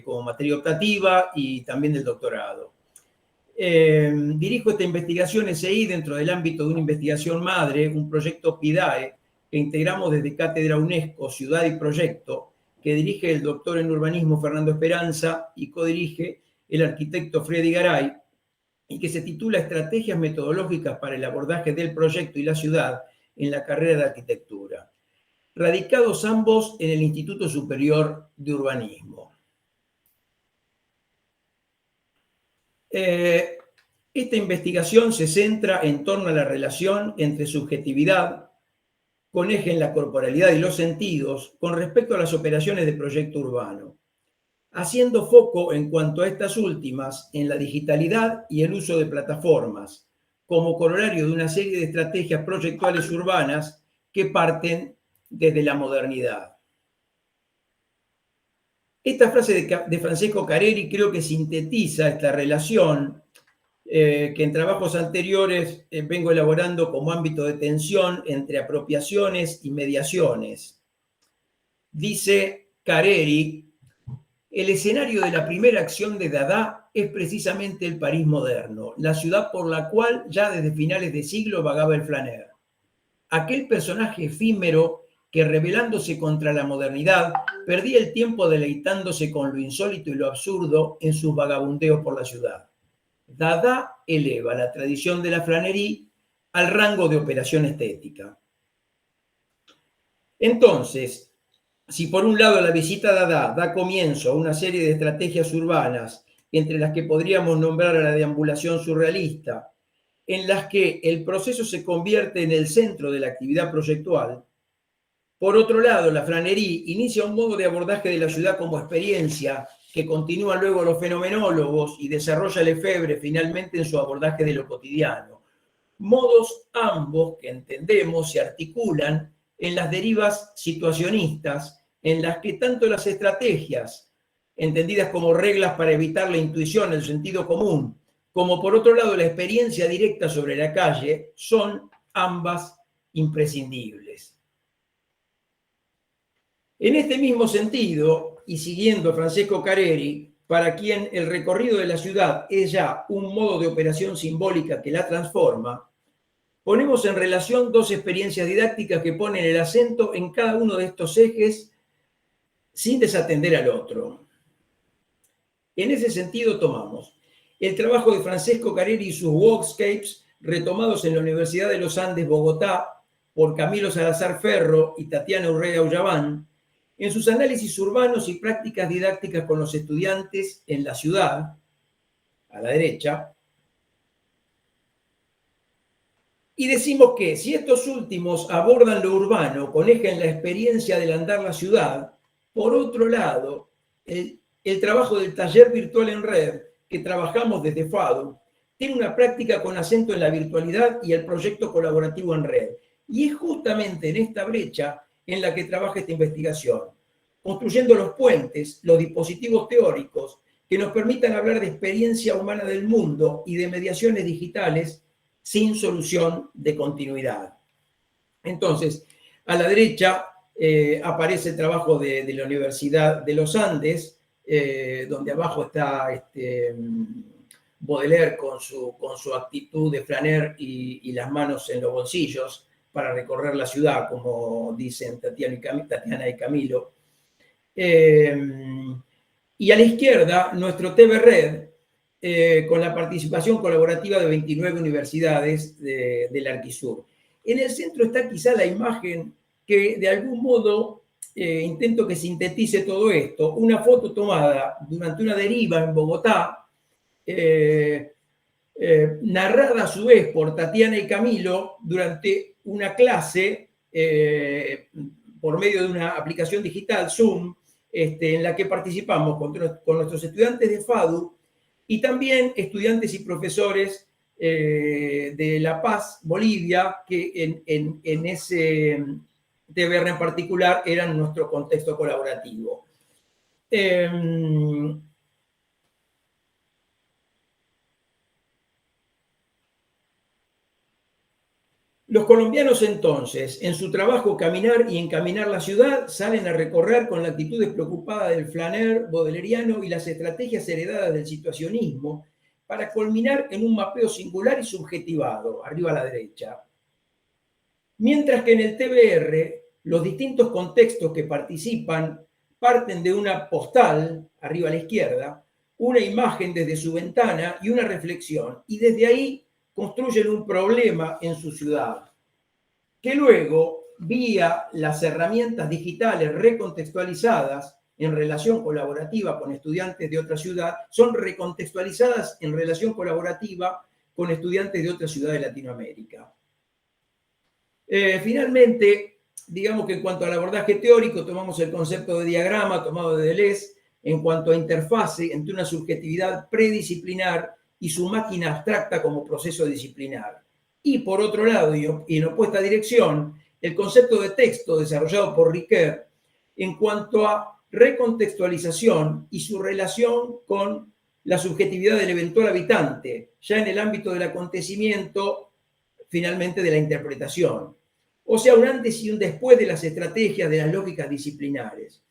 como materia optativa y también del doctorado. Dirijo esta investigación SI dentro del ámbito de una investigación madre, un proyecto PIDAE, que integramos desde Cátedra UNESCO, Ciudad y Proyecto, que dirige el doctor en urbanismo Fernando Esperanza y codirige el arquitecto Freddy Garay, y que se titula Estrategias metodológicas para el abordaje del proyecto y la ciudad en la carrera de arquitectura. Radicados ambos en el Instituto Superior de Urbanismo. Esta investigación se centra en torno a la relación entre subjetividad, con eje en la corporalidad y los sentidos, con respecto a las operaciones de proyecto urbano, haciendo foco en cuanto a estas últimas en la digitalidad y el uso de plataformas, como corolario de una serie de estrategias proyectuales urbanas que parten desde la modernidad. Esta frase de Francesco Careri creo que sintetiza esta relación que en trabajos anteriores vengo elaborando como ámbito de tensión entre apropiaciones y mediaciones. Dice Careri: el escenario de la primera acción de Dada es precisamente el París moderno, la ciudad por la cual ya desde finales de siglo vagaba el flaner. Aquel personaje efímero que, rebelándose contra la modernidad, perdía el tiempo deleitándose con lo insólito y lo absurdo en sus vagabundeos por la ciudad. Dada eleva la tradición de la flanería al rango de operación estética. Entonces, si por un lado la visita Dada da comienzo a una serie de estrategias urbanas, entre las que podríamos nombrar a la deambulación surrealista, en las que el proceso se convierte en el centro de la actividad proyectual, por otro lado, la Flanerie inicia un modo de abordaje de la ciudad como experiencia que continúan luego los fenomenólogos y desarrolla Lefebvre finalmente en su abordaje de lo cotidiano. Modos ambos que entendemos se articulan en las derivas situacionistas, en las que tanto las estrategias, entendidas como reglas para evitar la intuición, el sentido común, como por otro lado la experiencia directa sobre la calle, son ambas imprescindibles. En este mismo sentido, y siguiendo a Francesco Careri, para quien el recorrido de la ciudad es ya un modo de operación simbólica que la transforma, ponemos en relación dos experiencias didácticas que ponen el acento en cada uno de estos ejes sin desatender al otro. En ese sentido tomamos el trabajo de Francesco Careri y sus walkscapes retomados en la Universidad de los Andes, Bogotá, por Camilo Salazar Ferro y Tatiana Urrea Ullaván, en sus análisis urbanos y prácticas didácticas con los estudiantes en la ciudad, a la derecha, y decimos que si estos últimos abordan lo urbano con eje en la experiencia del andar la ciudad, por otro lado, el trabajo del taller virtual en red que trabajamos desde FADU tiene una práctica con acento en la virtualidad y el proyecto colaborativo en red. Y es justamente en esta brecha en la que trabaja esta investigación, construyendo los puentes, los dispositivos teóricos que nos permitan hablar de experiencia humana del mundo y de mediaciones digitales sin solución de continuidad. Entonces, a la derecha aparece el trabajo de la Universidad de los Andes, donde abajo está Baudelaire con su actitud de flaner y las manos en los bolsillos para recorrer la ciudad, como dicen Tatiana y Camilo. Y a la izquierda, nuestro TV Red, con la participación colaborativa de 29 universidades del Arquisur. En el centro está quizá la imagen que de algún modo intento que sintetice todo esto, una foto tomada durante una deriva en Bogotá, narrada a su vez por Tatiana y Camilo durante una clase por medio de una aplicación digital, Zoom, en la que participamos con nuestros estudiantes de FADU y también estudiantes y profesores de La Paz, Bolivia, que en ese TBR en particular eran nuestro contexto colaborativo. Los colombianos entonces, en su trabajo Caminar y Encaminar la ciudad, salen a recorrer con la actitud despreocupada del flaner bodeleriano y las estrategias heredadas del situacionismo para culminar en un mapeo singular y subjetivado, arriba a la derecha. Mientras que en el TBR, los distintos contextos que participan parten de una postal, arriba a la izquierda, una imagen desde su ventana y una reflexión, y desde ahí construyen un problema en su ciudad, que luego, vía las herramientas digitales recontextualizadas en relación colaborativa con estudiantes de otra ciudad, son recontextualizadas en relación colaborativa con estudiantes de otra ciudad de Latinoamérica. Finalmente, digamos que en cuanto al abordaje teórico, tomamos el concepto de diagrama tomado de Deleuze en cuanto a interfase entre una subjetividad predisciplinar y su máquina abstracta como proceso disciplinar. Y por otro lado, y en opuesta dirección, el concepto de texto desarrollado por Ricoeur en cuanto a recontextualización y su relación con la subjetividad del eventual habitante, ya en el ámbito del acontecimiento, finalmente de la interpretación. O sea, un antes y un después de las estrategias de las lógicas disciplinares.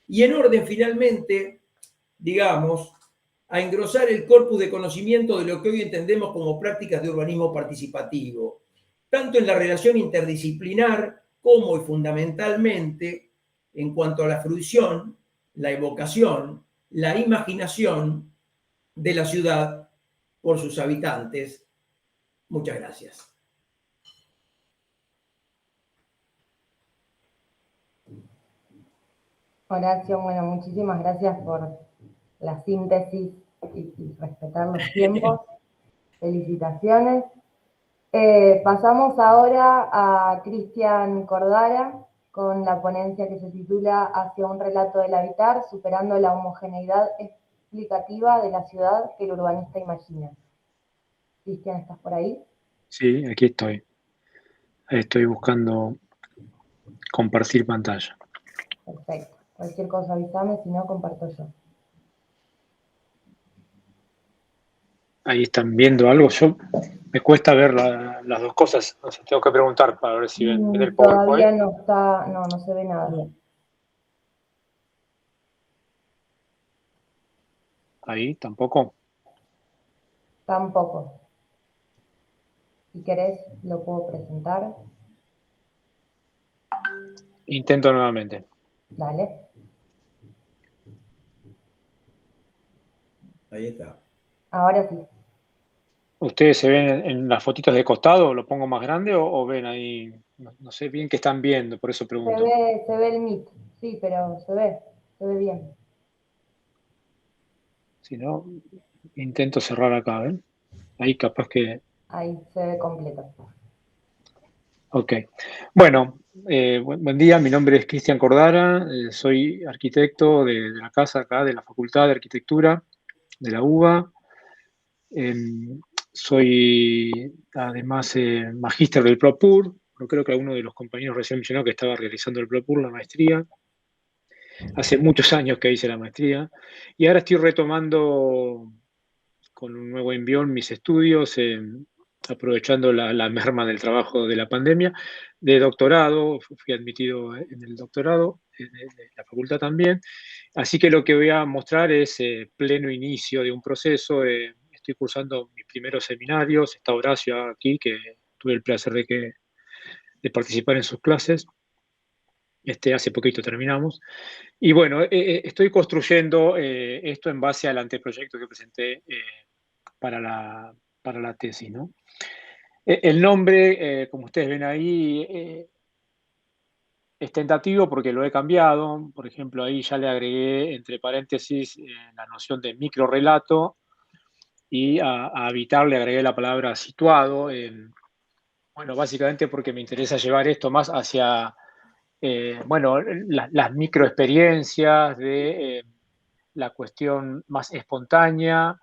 Y en orden, finalmente, digamos, a engrosar el corpus de conocimiento de lo que hoy entendemos como prácticas de urbanismo participativo, tanto en la relación interdisciplinar como y fundamentalmente en cuanto a la fruición, la evocación, la imaginación de la ciudad por sus habitantes. Muchas gracias. Horacio, bueno, muchísimas gracias por la síntesis y respetar los tiempos. Felicitaciones. Pasamos ahora a Cristian Cordara con la ponencia que se titula Hacia un relato del habitar, superando la homogeneidad explicativa de la ciudad que el urbanista imagina. Cristian, ¿estás por ahí? Sí, aquí estoy. Estoy buscando compartir pantalla. Perfecto. Cualquier cosa avísame, si no comparto yo. Ahí están viendo algo. Yo me cuesta ver las dos cosas. O sea, tengo que preguntar para ver si ven el Todavía PowerPoint. no está, no se ve nada. Ahí tampoco. Tampoco. Si querés, lo puedo presentar. Intento nuevamente. Dale. Ahí está. Ahora sí. ¿Ustedes se ven en las fotitos de costado? ¿Lo pongo más grande o ven ahí? No sé bien qué están viendo, por eso pregunto. Se ve el Meet, sí, pero se ve bien. Si no, intento cerrar acá, ¿ven? Ahí capaz que... Ahí se ve completo. Ok. Bueno, buen día. Mi nombre es Cristian Cordara. Soy arquitecto de la casa acá, de la Facultad de Arquitectura de la UBA. Soy además magíster del ProPUR. Creo que alguno de los compañeros recién mencionó que estaba realizando el ProPUR, la maestría. Hace muchos años que hice la maestría. Y ahora estoy retomando con un nuevo envión mis estudios, aprovechando la merma del trabajo de la pandemia, de doctorado. Fui admitido en el doctorado, de la facultad también. Así que lo que voy a mostrar es pleno inicio de un proceso. Estoy cursando mis primeros seminarios. Está Horacio aquí, que tuve el placer de participar en sus clases. Hace poquito terminamos. Y bueno, estoy construyendo esto en base al anteproyecto que presenté para la tesis, ¿no? El nombre, como ustedes ven ahí, es tentativo porque lo he cambiado. Por ejemplo, ahí ya le agregué, entre paréntesis, la noción de microrrelato y a habitar le agregué la palabra situado. Bueno, básicamente porque me interesa llevar esto más hacia, bueno, las microexperiencias de la cuestión más espontánea,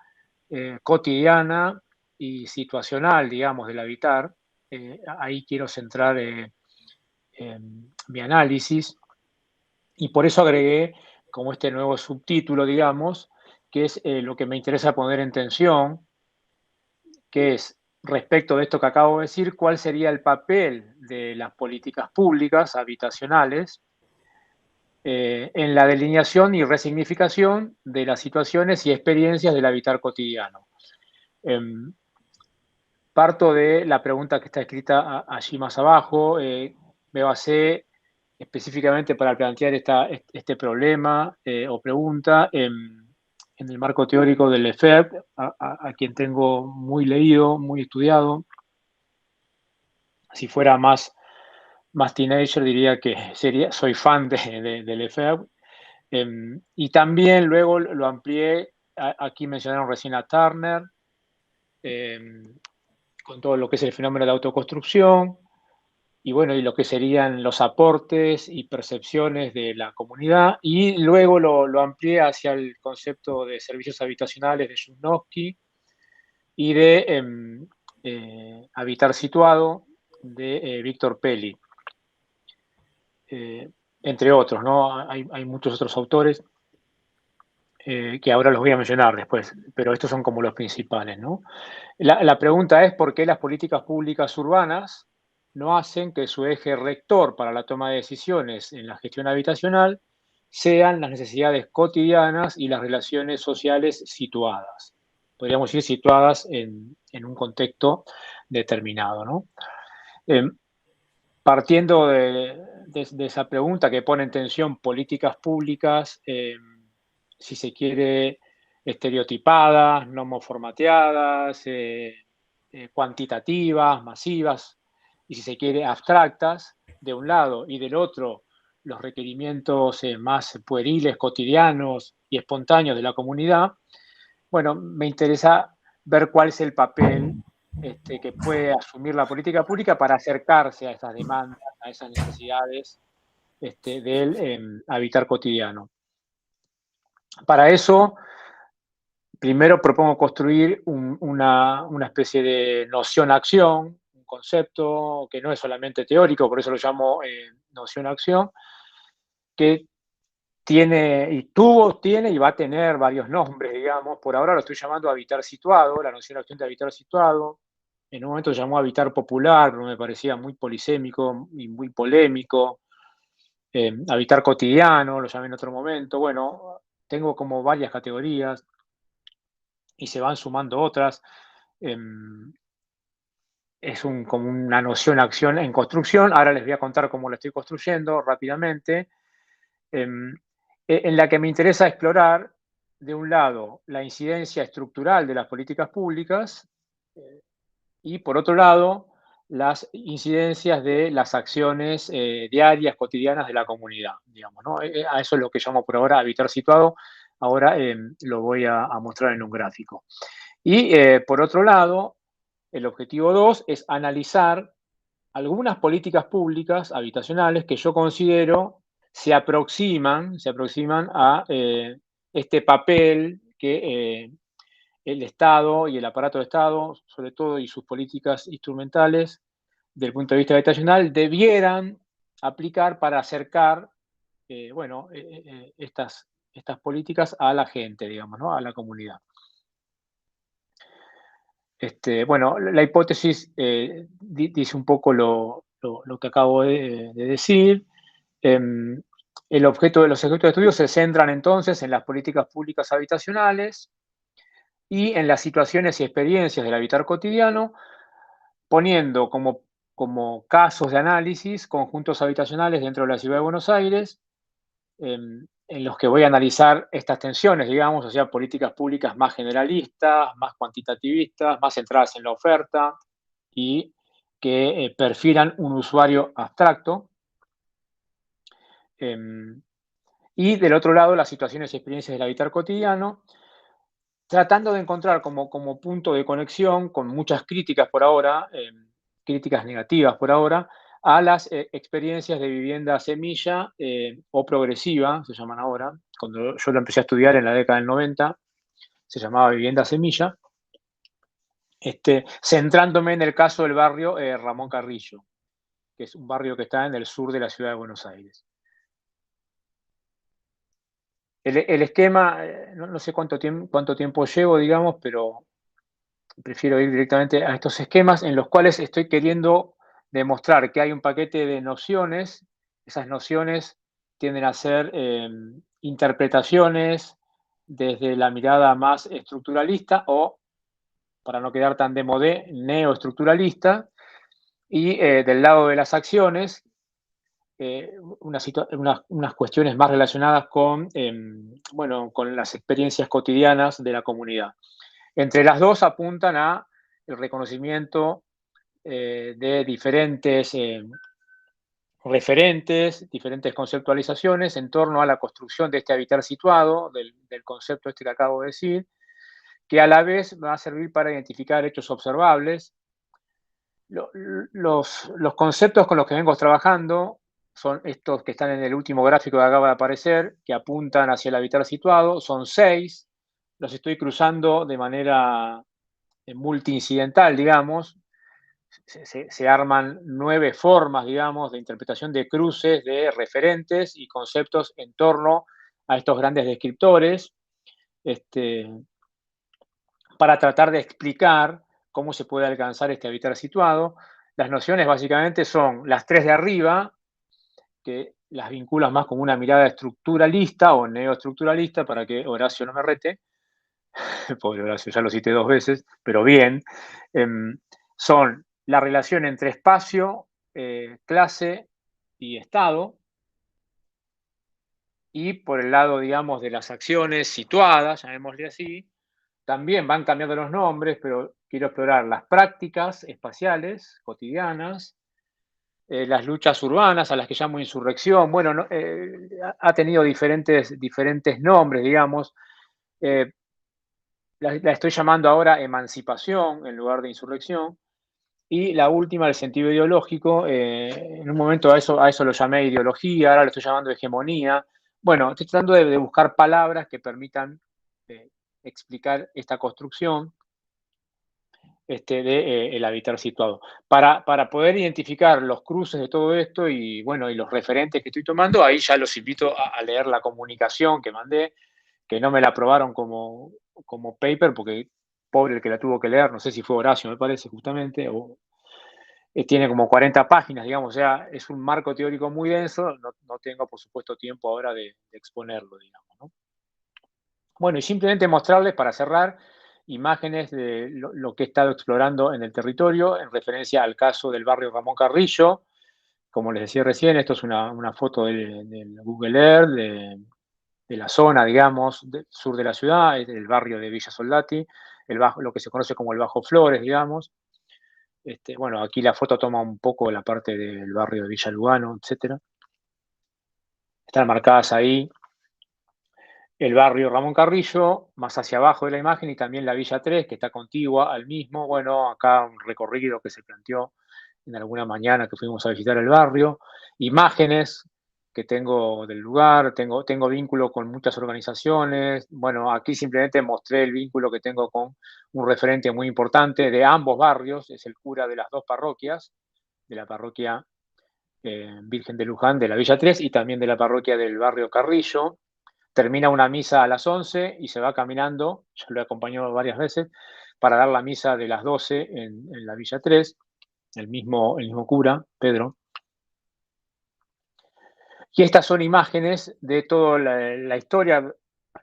cotidiana y situacional, digamos, del habitar. Ahí quiero centrar mi análisis y por eso agregué como este nuevo subtítulo, digamos, que es lo que me interesa poner en tensión, que es respecto de esto que acabo de decir, cuál sería el papel de las políticas públicas habitacionales en la delineación y resignificación de las situaciones y experiencias del habitar cotidiano. Parto de la pregunta que está escrita allí más abajo. Me basé específicamente para plantear este problema o pregunta en el marco teórico del Lefebvre, a quien tengo muy leído, muy estudiado. Si fuera más teenager diría que soy fan de Lefebvre. Y también luego lo amplié, aquí mencionaron recién a Turner, con todo lo que es el fenómeno de autoconstrucción, y bueno, y lo que serían los aportes y percepciones de la comunidad, y luego lo amplié hacia el concepto de servicios habitacionales de Yunovsky y de habitar situado de Víctor Pelli, entre otros, ¿no? Hay muchos otros autores que ahora los voy a mencionar después, pero estos son como los principales, ¿no? La pregunta es por qué las políticas públicas urbanas no hacen que su eje rector para la toma de decisiones en la gestión habitacional sean las necesidades cotidianas y las relaciones sociales situadas. Podríamos decir situadas en un contexto determinado, ¿no? Partiendo de esa pregunta que pone en tensión políticas públicas, si se quiere, estereotipadas, normoformateadas, cuantitativas, masivas, y si se quiere, abstractas, de un lado, y del otro, los requerimientos más pueriles, cotidianos y espontáneos de la comunidad, bueno, me interesa ver cuál es el papel que puede asumir la política pública para acercarse a esas demandas, a esas necesidades del habitar cotidiano. Para eso, primero propongo construir una especie de noción-acción, un concepto que no es solamente teórico, por eso lo llamo noción-acción, que tiene y va a tener varios nombres, digamos. Por ahora lo estoy llamando habitar situado, la noción-acción de habitar situado. En un momento llamó habitar popular, pero me parecía muy polisémico y muy polémico. Habitar cotidiano, lo llamé en otro momento. Bueno, tengo como varias categorías y se van sumando otras. Es como una noción-acción en construcción. Ahora les voy a contar cómo la estoy construyendo rápidamente. En la que me interesa explorar, de un lado, la incidencia estructural de las políticas públicas y, por otro lado, las incidencias de las acciones diarias, cotidianas de la comunidad, digamos, ¿no? A eso es lo que llamo por ahora habitar situado. Ahora lo voy a mostrar en un gráfico. Y, por otro lado, el objetivo 2 es analizar algunas políticas públicas habitacionales que yo considero se aproximan a este papel que el Estado y el aparato de Estado, sobre todo, y sus políticas instrumentales, desde el punto de vista habitacional, debieran aplicar para acercar estas políticas a la gente, digamos, ¿no? A la comunidad. Bueno, la hipótesis dice un poco lo que acabo de decir. Los objetos de estudio se centran entonces en las políticas públicas habitacionales y en las situaciones y experiencias del habitar cotidiano, poniendo como casos de análisis conjuntos habitacionales dentro de la Ciudad de Buenos Aires, en los que voy a analizar estas tensiones, digamos, o sea, políticas públicas más generalistas, más cuantitativistas, más centradas en la oferta y que perfilan un usuario abstracto. Y del otro lado, las situaciones y experiencias del habitar cotidiano, tratando de encontrar como punto de conexión, con muchas críticas por ahora, críticas negativas por ahora, a las experiencias de vivienda semilla o progresiva, se llaman ahora. Cuando yo lo empecé a estudiar en la década del 90, se llamaba vivienda semilla, centrándome en el caso del barrio Ramón Carrillo, que es un barrio que está en el sur de la ciudad de Buenos Aires. El esquema, no sé cuánto tiempo llevo, digamos, pero prefiero ir directamente a estos esquemas en los cuales estoy queriendo demostrar que hay un paquete de nociones. Esas nociones tienden a ser interpretaciones desde la mirada más estructuralista o, para no quedar tan demodé, neoestructuralista, y del lado de las acciones, unas cuestiones más relacionadas con las experiencias cotidianas de la comunidad. Entre las dos apuntan a el reconocimiento de diferentes referentes, diferentes conceptualizaciones en torno a la construcción de este habitar situado, del concepto que acabo de decir, que a la vez va a servir para identificar hechos observables. Los conceptos con los que vengo trabajando son estos que están en el último gráfico que acaba de aparecer, que apuntan hacia el habitar situado. Son 6. Los estoy cruzando de manera multiincidental, digamos. Se arman 9 formas, digamos, de interpretación de cruces de referentes y conceptos en torno a estos grandes descriptores, para tratar de explicar cómo se puede alcanzar este habitar situado. Las nociones básicamente son las 3 de arriba, que las vinculan más con una mirada estructuralista o neoestructuralista, para que Horacio no me rete. Pobre Horacio, ya lo cité 2 veces, pero bien. Son la relación entre espacio, clase y Estado, y por el lado, digamos, de las acciones situadas, llamémosle así, también van cambiando los nombres, pero quiero explorar las prácticas espaciales, cotidianas, las luchas urbanas, a las que llamo insurrección. Bueno, ha tenido diferentes nombres, digamos. La estoy llamando ahora emancipación en lugar de insurrección. Y la última, el sentido ideológico, en un momento a eso lo llamé ideología, ahora lo estoy llamando hegemonía. Bueno, estoy tratando de buscar palabras que permitan explicar esta construcción de el habitar situado. Para poder identificar los cruces de todo esto y, bueno, y los referentes que estoy tomando, ahí ya los invito a leer la comunicación que mandé, que no me la aprobaron como paper, porque pobre el que la tuvo que leer, no sé si fue Horacio, me parece, justamente, o tiene como 40 páginas, digamos, o sea, es un marco teórico muy denso, no tengo, por supuesto, tiempo ahora de exponerlo, digamos, ¿no? Bueno, y simplemente mostrarles, para cerrar, imágenes de lo que he estado explorando en el territorio, en referencia al caso del barrio Ramón Carrillo. Como les decía recién, esto es una foto del Google Earth, de la zona, digamos, sur de la ciudad, el barrio de Villa Soldati, lo que se conoce como el Bajo Flores, digamos. Bueno, aquí la foto toma un poco la parte del barrio de Villa Lugano, etc. Están marcadas ahí el barrio Ramón Carrillo, más hacia abajo de la imagen, y también la Villa 3, que está contigua al mismo. Bueno, acá un recorrido que se planteó en alguna mañana que fuimos a visitar el barrio. Imágenes que tengo del lugar, tengo vínculo con muchas organizaciones. Bueno, aquí simplemente mostré el vínculo que tengo con un referente muy importante de ambos barrios, es el cura de las dos parroquias, de la parroquia Virgen de Luján de la Villa 3 y también de la parroquia del barrio Carrillo. Termina una misa a las 11 y se va caminando, yo lo he acompañado varias veces, para dar la misa de las 12 en la Villa 3, el mismo cura, Pedro. Y estas son imágenes de toda la historia,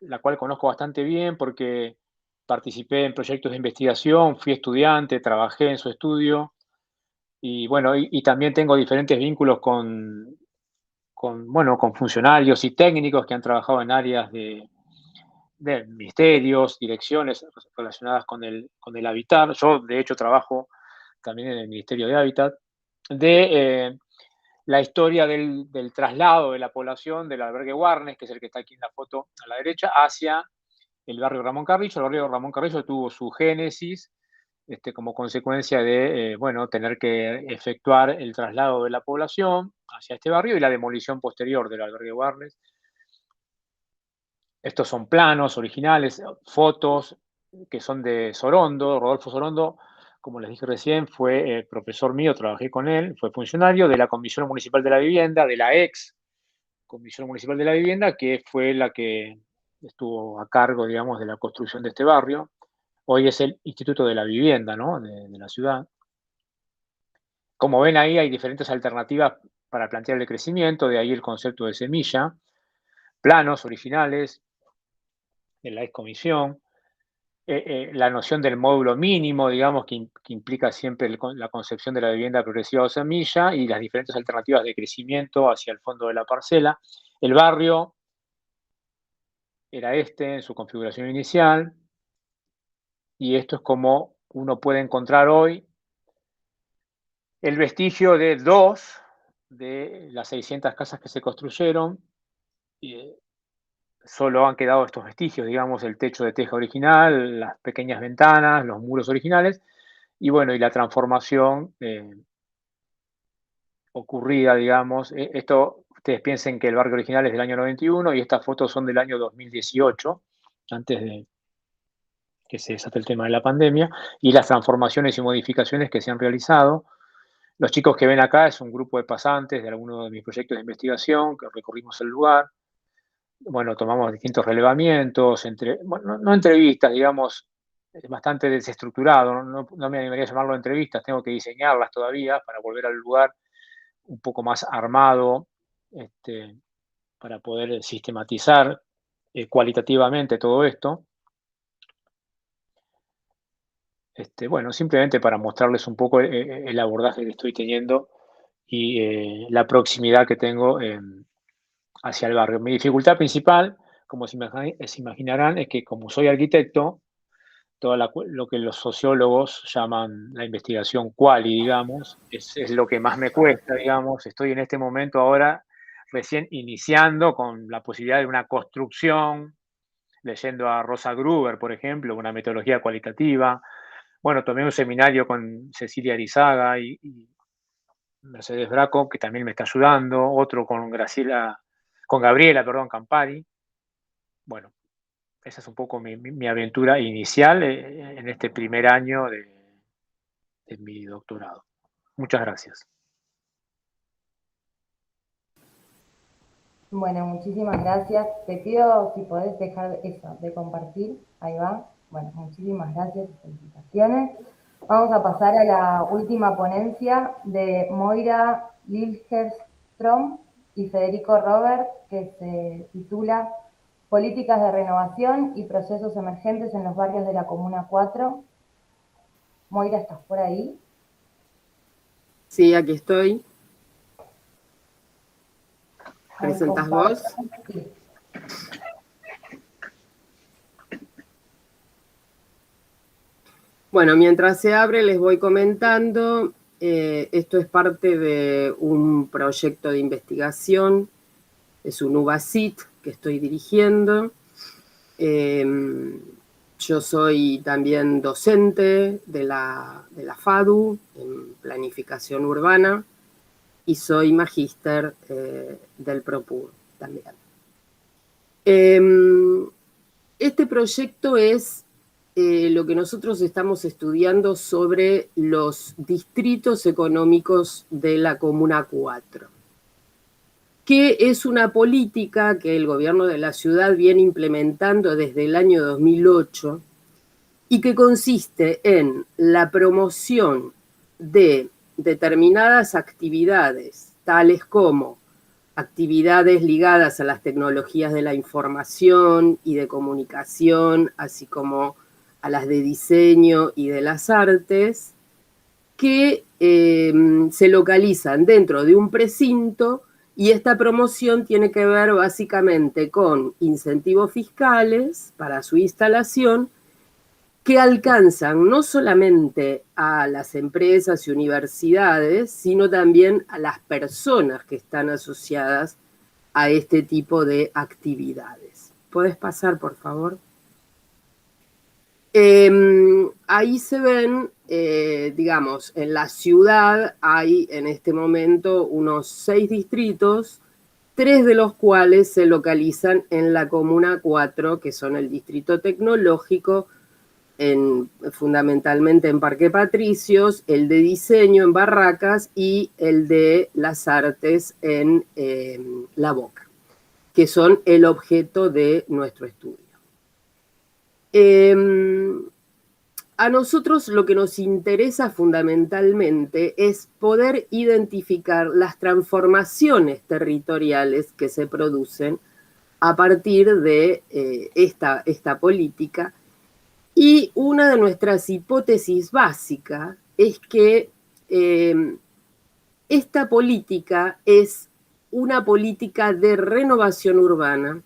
la cual conozco bastante bien porque participé en proyectos de investigación, fui estudiante, trabajé en su estudio y bueno, y también tengo diferentes vínculos con funcionarios y técnicos que han trabajado en áreas de ministerios, direcciones relacionadas con el hábitat. Yo, de hecho, trabajo también en el Ministerio de Hábitat, de la historia del traslado de la población del albergue Warnes, que es el que está aquí en la foto a la derecha, hacia el barrio Ramón Carrillo. El barrio Ramón Carrillo tuvo su génesis como consecuencia de tener que efectuar el traslado de la población hacia este barrio y la demolición posterior del albergue Warnes. Estos son planos originales, fotos que son de Sorondo. Rodolfo Sorondo, como les dije recién, fue profesor mío, trabajé con él, fue funcionario de la Comisión Municipal de la Vivienda, de la ex Comisión Municipal de la Vivienda, que fue la que estuvo a cargo, digamos, de la construcción de este barrio. Hoy es el Instituto de la Vivienda, ¿no?, de la ciudad. Como ven ahí, hay diferentes alternativas para plantear el crecimiento, de ahí el concepto de semilla, planos originales de la excomisión, la noción del módulo mínimo, digamos, que implica siempre la concepción de la vivienda progresiva o semilla y las diferentes alternativas de crecimiento hacia el fondo de la parcela. El barrio era en su configuración inicial, y esto es como uno puede encontrar hoy el vestigio de 2 de las 600 casas que se construyeron. Solo han quedado estos vestigios, digamos, el techo de teja original, las pequeñas ventanas, los muros originales, y bueno, y la transformación ocurrida, digamos. Esto, ustedes piensen que el barrio original es del año 91 y estas fotos son del año 2018, antes de que se desate el tema de la pandemia, y las transformaciones y modificaciones que se han realizado. Los chicos que ven acá es un grupo de pasantes de algunos de mis proyectos de investigación, que recorrimos el lugar. Bueno, tomamos distintos relevamientos, no entrevistas, digamos, es bastante desestructurado, no me animaría a llamarlo entrevistas, tengo que diseñarlas todavía para volver al lugar un poco más armado, para poder sistematizar cualitativamente todo esto. Bueno, simplemente para mostrarles un poco el abordaje que estoy teniendo y la proximidad que tengo hacia el barrio. Mi dificultad principal, como se imaginarán, es que como soy arquitecto, lo que los sociólogos llaman la investigación quali, digamos, es lo que más me cuesta, digamos. Estoy en este momento ahora recién iniciando con la posibilidad de una construcción, leyendo a Rosa Gruber, por ejemplo, una metodología cualitativa. Bueno, tomé un seminario con Cecilia Arizaga y Mercedes Braco, que también me está ayudando, otro con Gabriela Campari. Bueno, esa es un poco mi aventura inicial en este primer año de mi doctorado. Muchas gracias. Bueno, muchísimas gracias. Te pido si podés dejar eso de compartir. Ahí va. Bueno, muchísimas gracias y felicitaciones. Vamos a pasar a la última ponencia de Moira Liljeström y Federico Robert, que se titula Políticas de renovación y procesos emergentes en los barrios de la Comuna 4. Moira, ¿estás por ahí? Sí, aquí estoy. ¿Presentás vos? Sí. Bueno, mientras se abre les voy comentando. Esto es parte de un proyecto de investigación. Es un UBACIT que estoy dirigiendo. Yo soy también docente de la FADU en planificación urbana y soy magíster del PROPUR también. Este proyecto es lo que nosotros estamos estudiando sobre los distritos económicos de la Comuna 4, que es una política que el gobierno de la ciudad viene implementando desde el año 2008 y que consiste en la promoción de determinadas actividades, tales como actividades ligadas a las tecnologías de la información y de comunicación, así como a las de diseño y de las artes, que se localizan dentro de un precinto, y esta promoción tiene que ver básicamente con incentivos fiscales para su instalación, que alcanzan no solamente a las empresas y universidades, sino también a las personas que están asociadas a este tipo de actividades. ¿Puedes pasar, por favor? Ahí se ven, digamos, en la ciudad hay en este momento unos 6 distritos, 3 de los cuales se localizan en la Comuna 4, que son el Distrito Tecnológico, fundamentalmente en Parque Patricios, el de Diseño en Barracas y el de las Artes en La Boca, que son el objeto de nuestro estudio. A nosotros lo que nos interesa fundamentalmente es poder identificar las transformaciones territoriales que se producen a partir de esta política. Y una de nuestras hipótesis básicas es que esta política es una política de renovación urbana,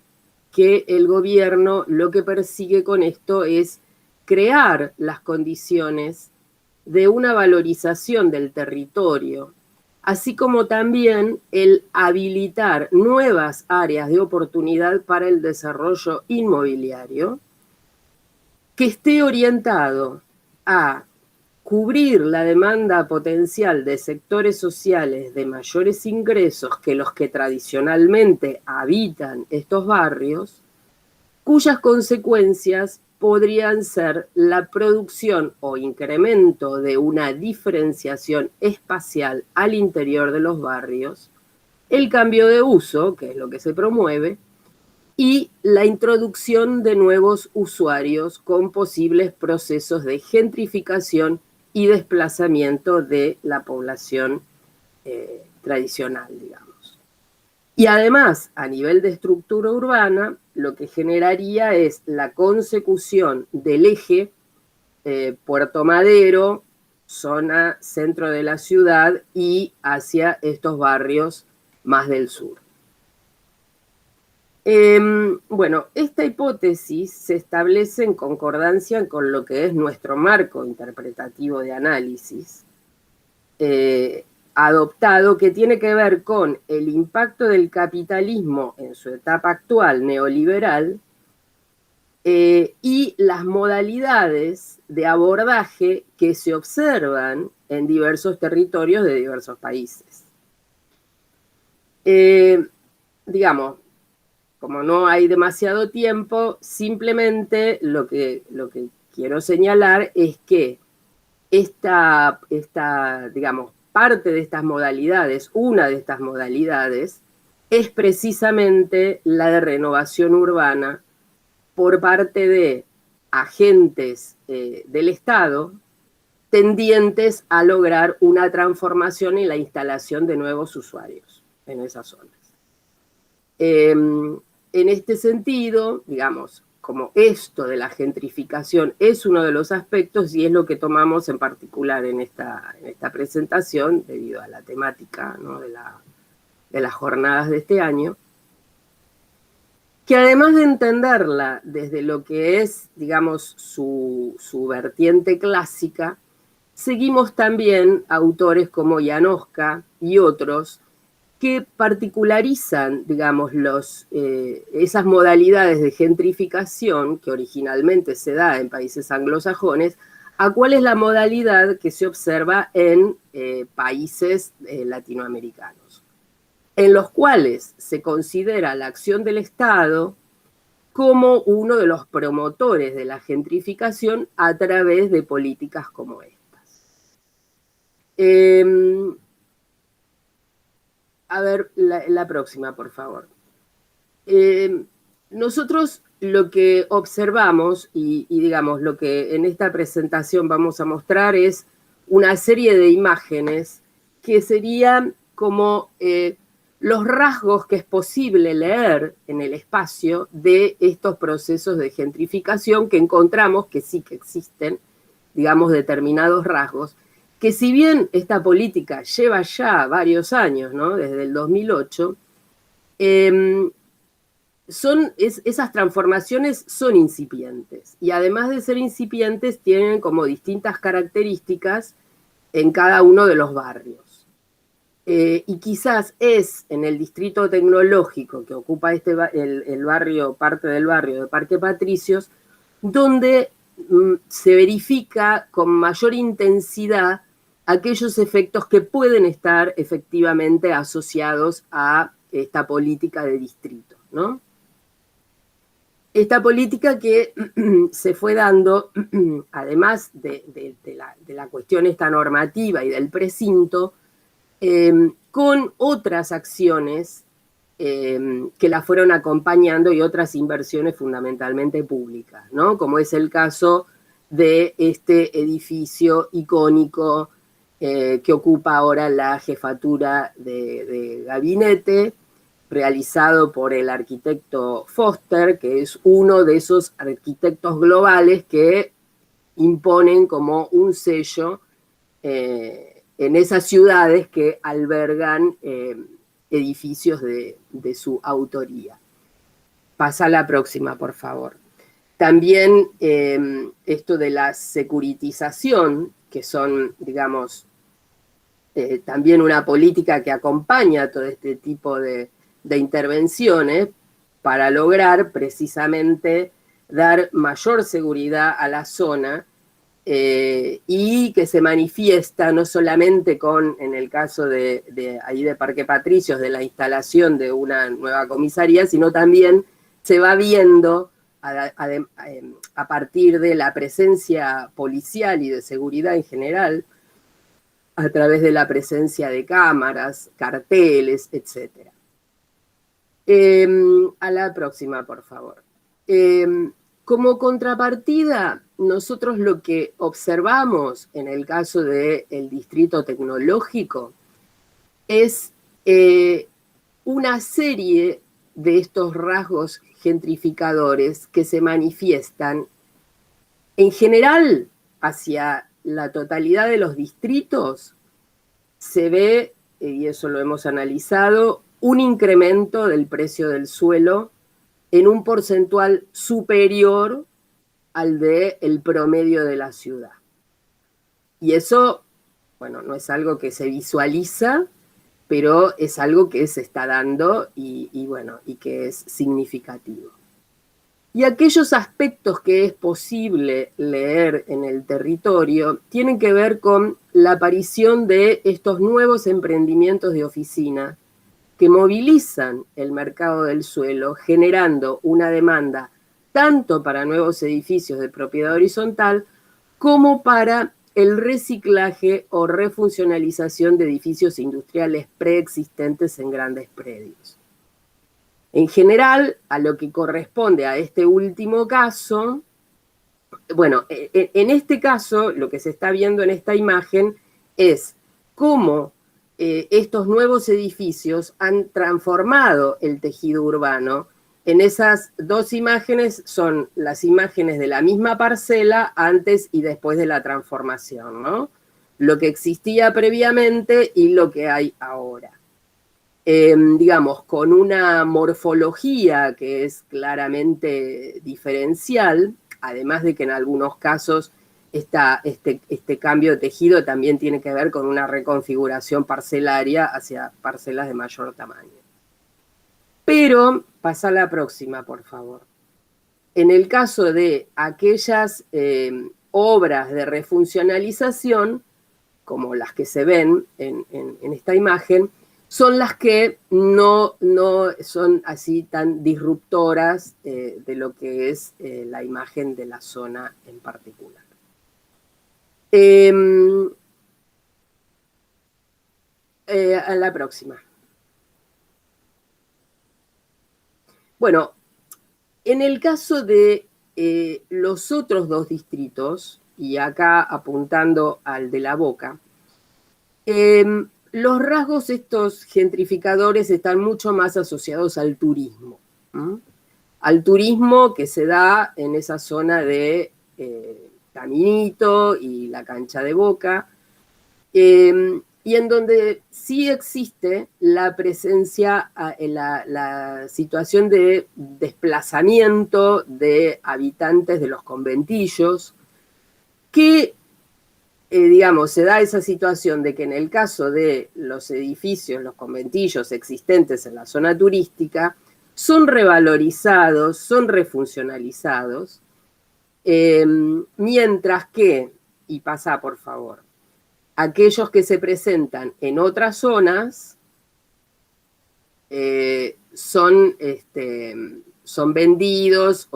que el gobierno lo que persigue con esto es crear las condiciones de una valorización del territorio, así como también el habilitar nuevas áreas de oportunidad para el desarrollo inmobiliario, que esté orientado a cubrir la demanda potencial de sectores sociales de mayores ingresos que los que tradicionalmente habitan estos barrios, cuyas consecuencias podrían ser la producción o incremento de una diferenciación espacial al interior de los barrios, el cambio de uso, que es lo que se promueve, y la introducción de nuevos usuarios con posibles procesos de gentrificación y desplazamiento de la población tradicional, digamos. Y además, a nivel de estructura urbana, lo que generaría es la consecución del eje Puerto Madero, zona centro de la ciudad y hacia estos barrios más del sur. Bueno, esta hipótesis se establece en concordancia con lo que es nuestro marco interpretativo de análisis adoptado, que tiene que ver con el impacto del capitalismo en su etapa actual neoliberal y las modalidades de abordaje que se observan en diversos territorios de diversos países. Digamos, como no hay demasiado tiempo, simplemente lo que quiero señalar es que esta, digamos, parte de estas modalidades, una de estas modalidades, es precisamente la de renovación urbana por parte de agentes del Estado tendientes a lograr una transformación y la instalación de nuevos usuarios en esas zonas. En este sentido, digamos, como esto de la gentrificación es uno de los aspectos y es lo que tomamos en particular en esta presentación, debido a la temática, ¿no?, de las jornadas de este año, que además de entenderla desde lo que es, digamos, su vertiente clásica, seguimos también autores como Janoska y otros que particularizan, digamos, esas modalidades de gentrificación que originalmente se da en países anglosajones, a cuál es la modalidad que se observa en países latinoamericanos, en los cuales se considera la acción del Estado como uno de los promotores de la gentrificación a través de políticas como estas. A ver, la próxima, por favor. Nosotros lo que observamos, y digamos, lo que en esta presentación vamos a mostrar es una serie de imágenes que serían como los rasgos que es posible leer en el espacio de estos procesos de gentrificación que encontramos que sí que existen, digamos, determinados rasgos, que si bien esta política lleva ya varios años, ¿no?, desde el 2008, esas transformaciones son incipientes. Y además de ser incipientes, tienen como distintas características en cada uno de los barrios. Y quizás es en el distrito tecnológico que ocupa el barrio, parte del barrio de Parque Patricios, donde se verifica con mayor intensidad aquellos efectos que pueden estar efectivamente asociados a esta política de distrito, ¿no? Esta política que se fue dando, además de la cuestión esta normativa y del precinto, con otras acciones que la fueron acompañando y otras inversiones fundamentalmente públicas, ¿no? Como es el caso de este edificio icónico que ocupa ahora la jefatura de gabinete, realizado por el arquitecto Foster, que es uno de esos arquitectos globales que imponen como un sello en esas ciudades que albergan edificios de su autoría. Pasa a la próxima, por favor. También esto de la securitización, que son, digamos, también una política que acompaña todo este tipo de intervenciones para lograr precisamente dar mayor seguridad a la zona y que se manifiesta no solamente con, en el caso de Parque Patricios, de la instalación de una nueva comisaría, sino también se va viendo a partir de la presencia policial y de seguridad en general, a través de la presencia de cámaras, carteles, etc. A la próxima, por favor. Como contrapartida, nosotros lo que observamos en el caso del distrito tecnológico es una serie de estos rasgos gentrificadores que se manifiestan en general hacia la totalidad de los distritos. Se ve, y eso lo hemos analizado, un incremento del precio del suelo en un porcentual superior al del promedio de la ciudad. Y eso, bueno, no es algo que se visualiza, pero es algo que se está dando y bueno, y que es significativo. Y aquellos aspectos que es posible leer en el territorio tienen que ver con la aparición de estos nuevos emprendimientos de oficina que movilizan el mercado del suelo, generando una demanda tanto para nuevos edificios de propiedad horizontal como para el reciclaje o refuncionalización de edificios industriales preexistentes en grandes predios. En general, a lo que corresponde a este último caso, bueno, en este caso, lo que se está viendo en esta imagen es cómo estos nuevos edificios han transformado el tejido urbano. En esas dos imágenes son las imágenes de la misma parcela antes y después de la transformación, ¿no? Lo que existía previamente y lo que hay ahora. Digamos, con una morfología que es claramente diferencial, además de que en algunos casos este cambio de tejido también tiene que ver con una reconfiguración parcelaria hacia parcelas de mayor tamaño. Pero, pasa a la próxima, por favor. En el caso de aquellas obras de refuncionalización, como las que se ven en esta imagen, son las que no son así tan disruptoras de lo que es la imagen de la zona en particular. A la próxima. Bueno, en el caso de los otros dos distritos, y acá apuntando al de La Boca, los rasgos estos gentrificadores están mucho más asociados al turismo. Al turismo que se da en esa zona de Caminito y la cancha de Boca, y en donde sí existe la presencia, la situación de desplazamiento de habitantes de los conventillos, que digamos, se da esa situación de que en el caso de los edificios, los conventillos existentes en la zona turística, son revalorizados, son refuncionalizados, mientras que, y pasa por favor, aquellos que se presentan en otras zonas son vendidos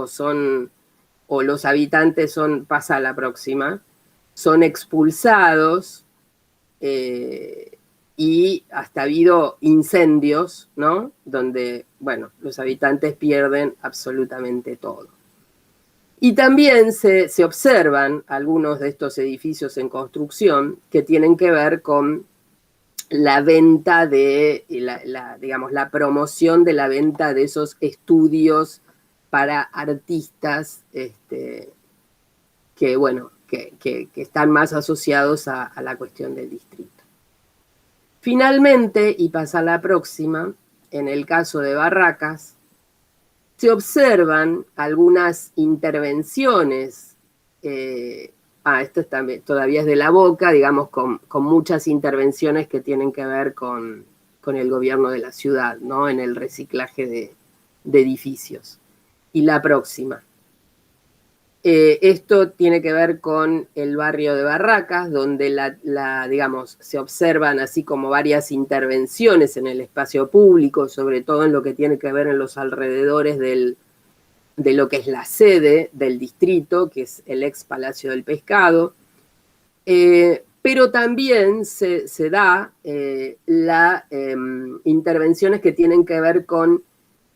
o los habitantes pasa a la próxima, son expulsados y hasta ha habido incendios, ¿no? Donde, bueno, los habitantes pierden absolutamente todo. Y también se observan algunos de estos edificios en construcción que tienen que ver con la venta digamos, la promoción de la venta de esos estudios para artistas que, bueno, que están más asociados a la cuestión del distrito. Finalmente, y pasa a la próxima, en el caso de Barracas, se observan algunas intervenciones, esto también, todavía es de La Boca, digamos, con muchas intervenciones que tienen que ver con el gobierno de la ciudad, ¿no? En el reciclaje de edificios. Y la próxima. Esto tiene que ver con el barrio de Barracas, donde digamos, se observan así como varias intervenciones en el espacio público, sobre todo en lo que tiene que ver en los alrededores de lo que es la sede del distrito, que es el ex Palacio del Pescado, pero también se da las intervenciones que tienen que ver con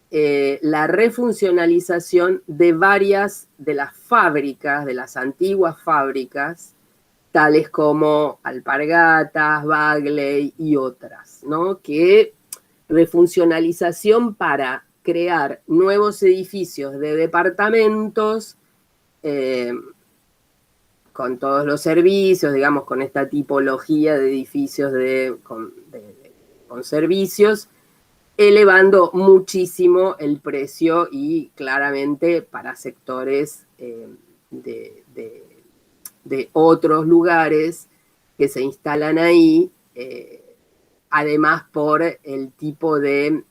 la refuncionalización de varias de las fábricas, de las antiguas fábricas, tales como Alpargatas, Bagley y otras, ¿no? Que refuncionalización para crear nuevos edificios de departamentos con todos los servicios, digamos, con esta tipología de edificios con servicios, elevando muchísimo el precio y claramente para sectores de otros lugares que se instalan ahí, además por el tipo de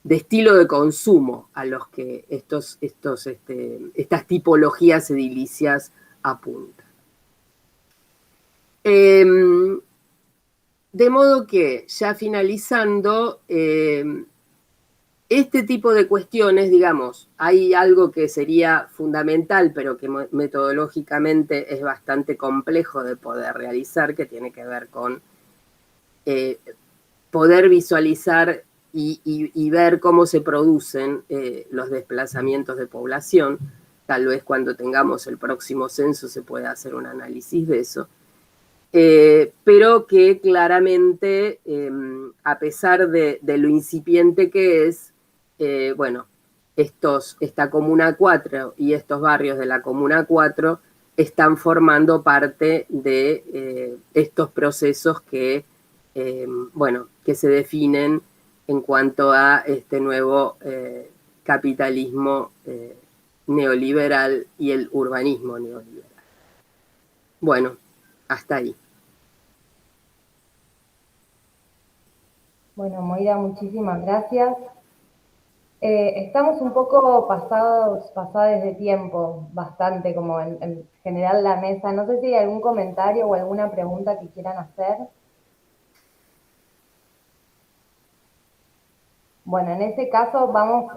estilo de consumo a los que estas tipologías edilicias apuntan. De modo que, ya finalizando, este tipo de cuestiones, digamos, hay algo que sería fundamental, pero que metodológicamente es bastante complejo de poder realizar, que tiene que ver con poder visualizar y ver cómo se producen los desplazamientos de población. Tal vez cuando tengamos el próximo censo se pueda hacer un análisis de eso. Pero que claramente, a pesar de lo incipiente que es, bueno, esta Comuna 4 y estos barrios de la Comuna 4 están formando parte de estos procesos que, bueno, que se definen en cuanto a este nuevo capitalismo neoliberal y el urbanismo neoliberal. Bueno, hasta ahí. Bueno, Moira, muchísimas gracias. Estamos un poco pasadas de tiempo, bastante, como en general la mesa. No sé si hay algún comentario o alguna pregunta que quieran hacer. Bueno, en ese caso vamos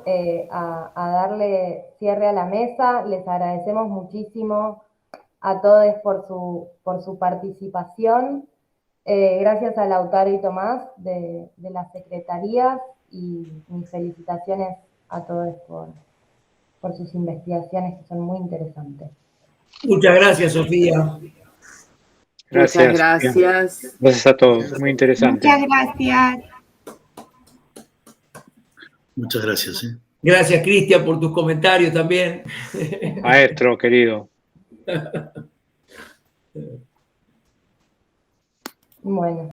a darle cierre a la mesa. Les agradecemos muchísimo a todos por su participación. Gracias a Lautaro y Tomás de las secretarías, y mis felicitaciones a todos por sus investigaciones, que son muy interesantes. Muchas gracias, Sofía. Gracias. Muchas gracias. Gracias a todos, muy interesante. Muchas gracias. Muchas gracias. Gracias, Cristian, por tus comentarios también. Maestro, querido. Bueno.